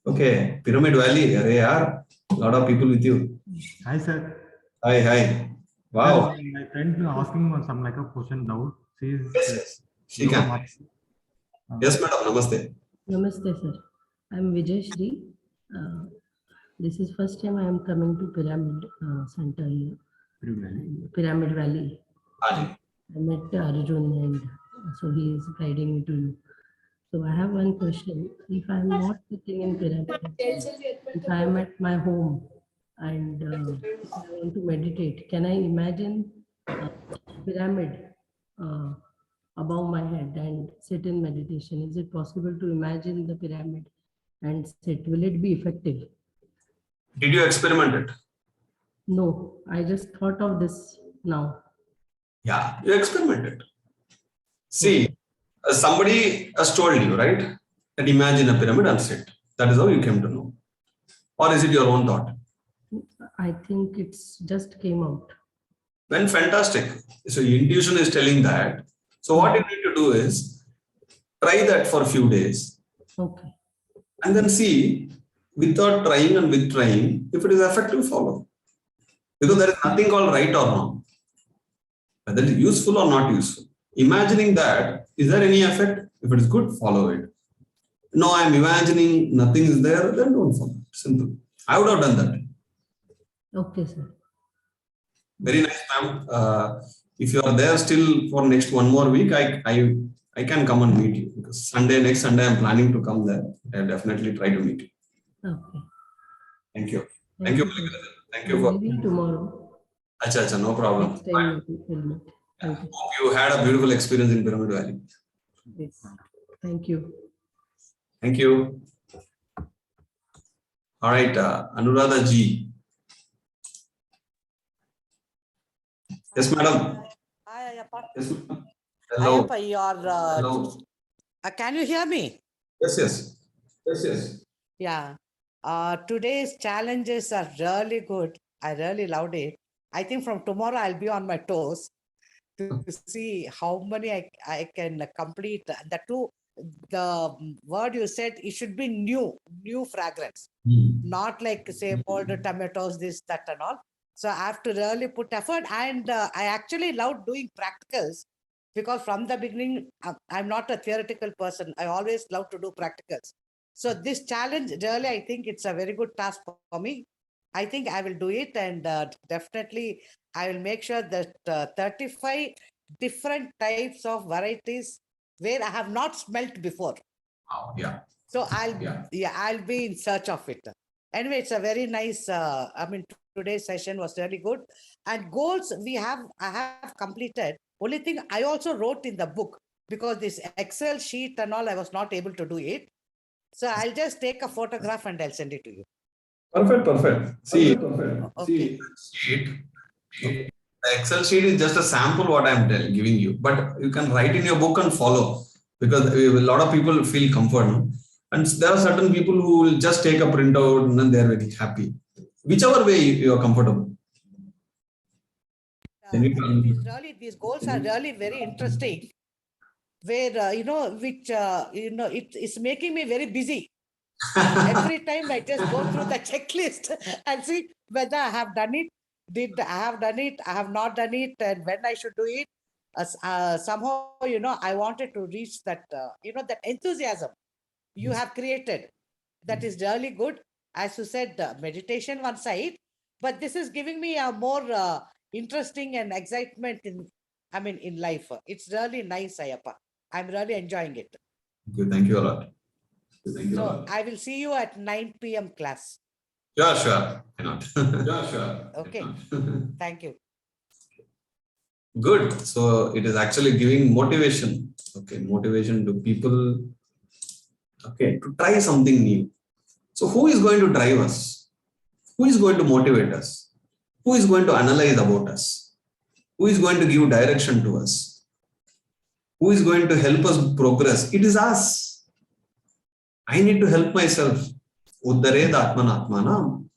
Okay, Pyramid Valley. Arey yaar, lot of people with you. Hi, sir. Hi. Wow. Sir, my friend asking on some like a question now. Yes. She can. Yes, madam. Namaste. Namaste, sir. I'm Vijay Shri. This is first time I am coming to Pyramid Center here, Pyramid Valley. I met Arjun and so he is guiding me to you. So I have one question. If I am not sitting in Pyramid, if I am at my home and I want to meditate, can I imagine pyramid above my head and sit in meditation? Is it possible to imagine the pyramid and sit? Will it be effective? Did you experiment it? No, I just thought of this now. Yeah, you experimented. See, somebody has told you, right? That imagine a pyramid and sit. That is how you came to know. Or is it your own thought? I think it's just came out. Then fantastic. So your intuition is telling that. So what you need to do is try that for a few days. Okay. And then see, without trying and with trying, if it is effective, follow. Because there is nothing called right or wrong. Whether it is useful or not useful. Imagining that, is there any effect? If it is good, follow it. No, I am imagining nothing is there, then don't follow it. Simple. I would have done that. Okay, sir. Very nice, ma'am. If you are there still for next one more week, I can come and meet you. Because next Sunday, I'm planning to come there. I'll definitely try to meet you. Okay. Thank you. Thank you. Thank you for. Maybe tomorrow. Acha, no problem. Next time we'll meet. Thank you. Hope you had a beautiful experience in Pyramid Valley. Yes. Thank you. Thank you. All right, Anuradha ji. Yes, madam. Hi, Ayyappa. Yes, madam. Hello. Ayyappa, your, Hello. can you hear me? Yes. Yeah. Today's challenges are really good. I really loved it. I think from tomorrow I'll be on my toes to see how many I can complete. The word you said, it should be new fragrance, not like say old tomatoes, this, that and all. So I have to really put effort, and I actually love doing practicals because from the beginning, I'm not a theoretical person. I always love to do practicals. So this challenge, really, I think it's a very good task for me. I think I will do it, and definitely I will make sure that 35 different types of varieties where I have not smelt before. Wow, yeah. So I'll be in search of it. Anyway, it's a very nice, today's session was really good. And goals I have completed. Only thing I also wrote in the book, because this Excel sheet and all, I was not able to do it. So I'll just take a photograph and I'll send it to you. Perfect. See, Okay. the Excel sheet is just a sample what I'm giving you, but you can write in your book and follow, because a lot of people feel comfort. No? And there are certain people who will just take a printout and then they're very happy. Whichever way you are comfortable. These goals are really very interesting. Where, it's making me very busy. Every time I just go through the checklist and see whether I have done it, I have done it, I have not done it, and when I should do it. Somehow, I wanted to reach that, that enthusiasm you have created. That is really good. As you said, meditation one side, but this is giving me a more interesting and excitement in life. It's really nice, Ayyappa. I'm really enjoying it. Thank you a lot. So I will see you at 9 p.m. class. Sure. Why not? Okay. Thank you. Good. So it is actually giving motivation. Okay, motivation to people. Okay, to try something new. So who is going to drive us? Who is going to motivate us? Who is going to analyze about us? Who is going to give direction to us? Who is going to help us progress? It is us. I need to help myself. Uddared atmanatmanam.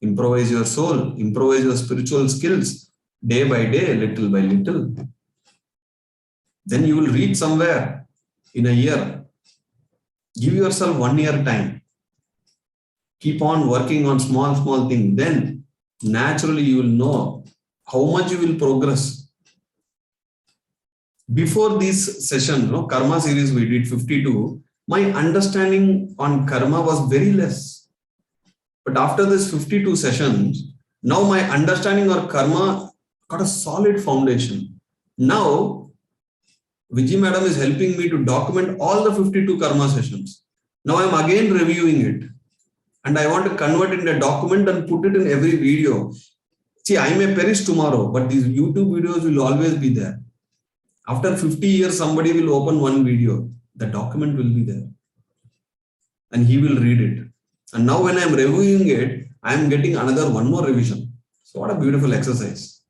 Improvise your soul, improvise your spiritual skills day by day, little by little. Then you will reach somewhere in a year. Give yourself 1 year time. Keep on working on small things. Then naturally you will know how much you will progress. Before this session, karma series we did 52, my understanding on karma was very less. But after this 52 sessions, now my understanding of karma got a solid foundation. Now, Vijay madam is helping me to document all the 52 karma sessions. Now I am again reviewing it. And I want to convert it in a document and put it in every video. See, I may perish tomorrow, but these YouTube videos will always be there. After 50 years, somebody will open one video. The document will be there. And he will read it. And now when I am reviewing it, I am getting one more revision. So what a beautiful exercise.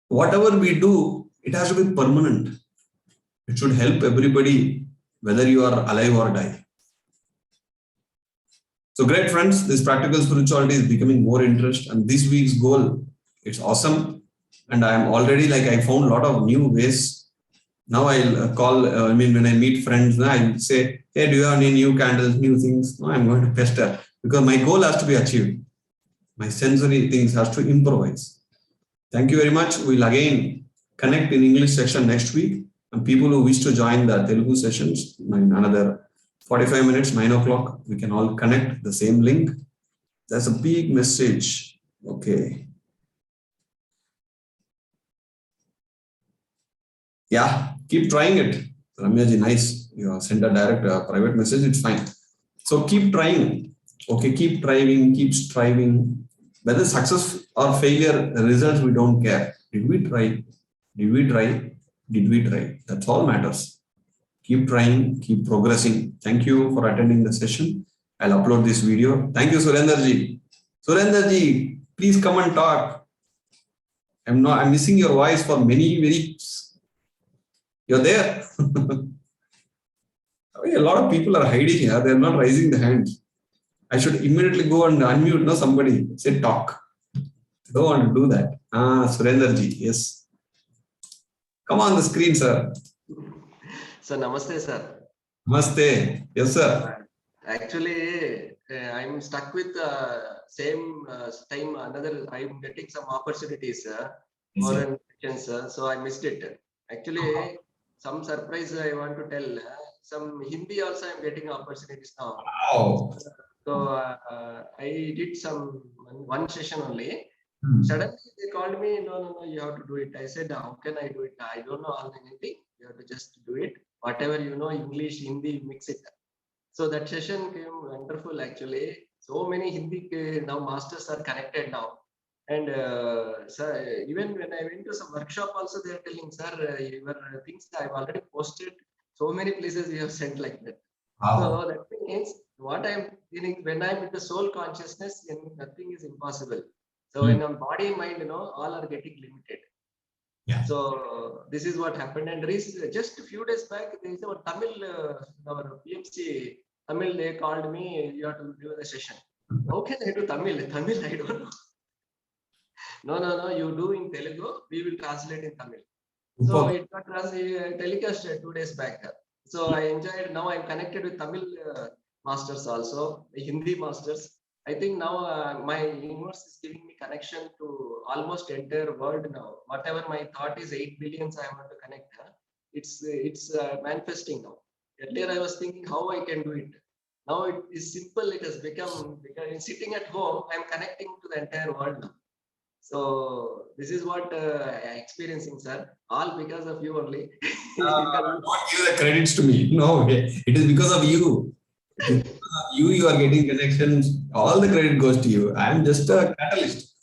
Whatever we do, it has to be permanent. It should help everybody, whether you are alive or die. So great friends, this practical spirituality is becoming more interest, and this week's goal, it's awesome. And I am already I found a lot of new ways. Now I'll call, when I meet friends, I'll say, hey, do you have any new candles, new things? No, I'm going to pester because my goal has to be achieved. My sensory things has to improvise. Thank you very much. We'll again connect in English section next week. And people who wish to join the Telugu sessions, in another 45 minutes, 9 o'clock, we can all connect the same link. There's a big message. Okay. Yeah, keep trying it. Ramyaji, nice. You have sent a direct private message, it's fine. So keep trying. Okay, keep driving, keep striving. Whether success or failure, the results, we don't care. Did we try? Did we try? Did we try? That's all matters. Keep trying, keep progressing. Thank you for attending the session. I'll upload this video. Thank you, Surendarji. Surendarji, please come and talk. I'm missing your voice for many weeks. You're there. A lot of people are hiding here. They're not raising the hands. I should immediately go and unmute somebody. Say talk. I don't want to do that. Surendarji, yes. Come on the screen, sir. Sir, namaste, sir. Namaste. Yes, sir. Actually, I'm stuck with same time. I'm getting some opportunities, foreign questions, so I missed it. Actually, some surprise I want to tell. Some Hindi also I'm getting opportunities now. Wow. So I did one session only. Suddenly they called me, no, you have to do it. I said, how can I do it? I don't know anything. You have to just do it. Whatever you know, English, Hindi, mix it. So that session came wonderful actually. So many Hindi now masters are connected now. And sir, even when I went to some workshop also, they are telling, sir, your things I've already posted. So many places you have sent like that. Wow. So that means what I'm feeling when I'm with the soul consciousness, then nothing is impossible. So in our body, mind, all are getting limited. Yeah. So this is what happened. And just a few days back, there is a Tamil, our PMC Tamil, they called me, you have to do the session. How can I do Tamil? Tamil, I don't know. No, you do in Telugu, we will translate in Tamil. So it got telecast 2 days back. So I enjoyed. Now I'm connected with Tamil masters also, Hindi masters. I think now my universe is giving me connection to almost entire world now. Whatever my thought is 8 billions I want to connect. It's manifesting now. Earlier I was thinking how I can do it. Now it is simple. It has become, because sitting at home, I'm connecting to the entire world now. So this is what I'm experiencing, sir. All because of you only. Don't give the credits to me. No way. It is because of you. You are getting connections. All the credit goes to you. I am just a catalyst.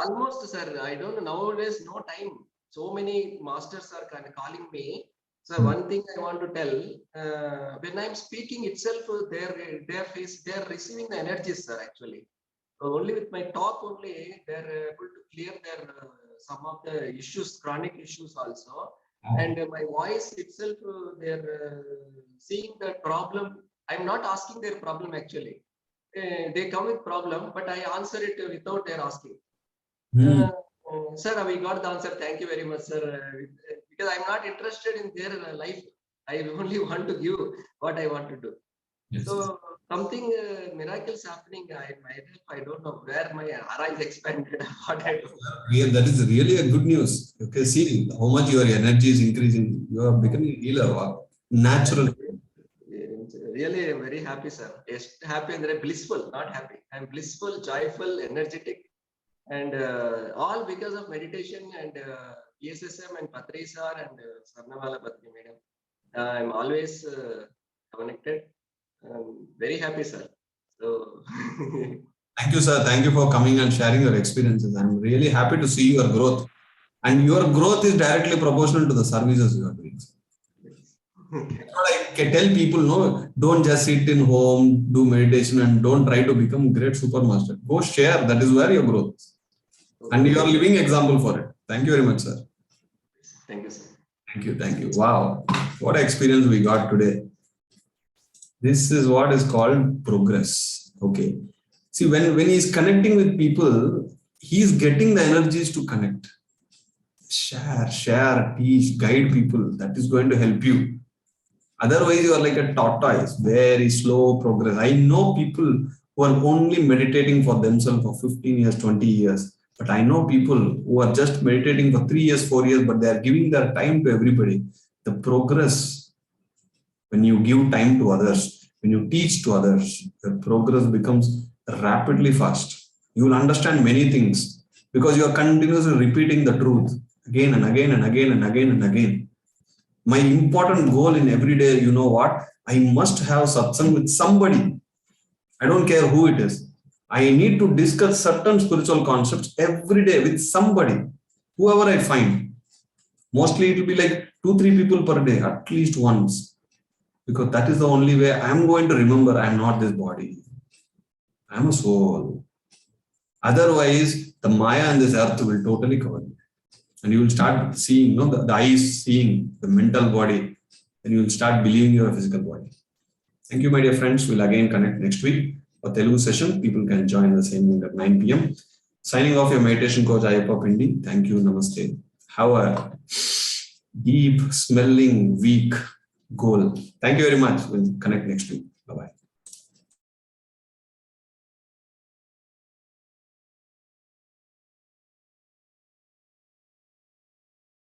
Almost, sir. I don't know. Nowadays, no time. So many masters are kind of calling me. So one thing I want to tell, when I'm speaking itself, they're receiving the energies, sir, actually. Only with my talk only, they're able to clear their some of the issues, chronic issues also. And my voice itself, they're seeing the problem. I'm not asking their problem actually. They come with problem, but I answer it without their asking. Sir, we got the answer. Thank you very much, sir. Because I'm not interested in their life. I only want to give what I want to do. Yes. So something miracles happening. I don't know where my aura is expanded. What I do. Yeah, that is really a good news. Okay, see how much your energy is increasing. You are becoming a healer. Wow. Natural. Really, I'm very happy, sir. Yes, happy and very blissful, not happy. I'm blissful, joyful, energetic, and all because of meditation and ESSM and Patri sir and Sarnavala Patri madam. I'm always connected. I'm very happy, sir. So Thank you, sir. Thank you for coming and sharing your experiences. I'm really happy to see your growth. And your growth is directly proportional to the services you are doing. That's what I can tell people, no, don't just sit in home, do meditation, and don't try to become great supermaster. Go share. That is where your growth is. And you are living example for it. Thank you very much, sir. Thank you, sir. Thank you. Wow. What experience we got today. This is what is called progress. Okay. See, when he's connecting with people, he's getting the energies to connect. Share, teach, guide people. That is going to help you. Otherwise, you are like a tortoise, very slow progress. I know people who are only meditating for themselves for 15 years, 20 years. But I know people who are just meditating for 3 years, 4 years, but they are giving their time to everybody. The progress, when you give time to others, when you teach to others, the progress becomes rapidly fast. You will understand many things because you are continuously repeating the truth again and again and again and again and again. My important goal in every day, you know what? I must have satsang with somebody. I don't care who it is. I need to discuss certain spiritual concepts every day with somebody, whoever I find. Mostly it will be like 2-3 people per day, at least once. Because that is the only way I am going to remember I am not this body. I am a soul. Otherwise, the Maya and this earth will totally cover me. And you will start seeing, the eyes seeing the mental body, and you will start believing you are a physical body. Thank you, my dear friends. We'll again connect next week for Telugu session. People can join the same link at 9 p.m. Signing off, your meditation coach Ayyappa Pindi. Thank you. Namaste. Have a deep, smelling, weak goal. Thank you very much. We'll connect next week. Bye-bye.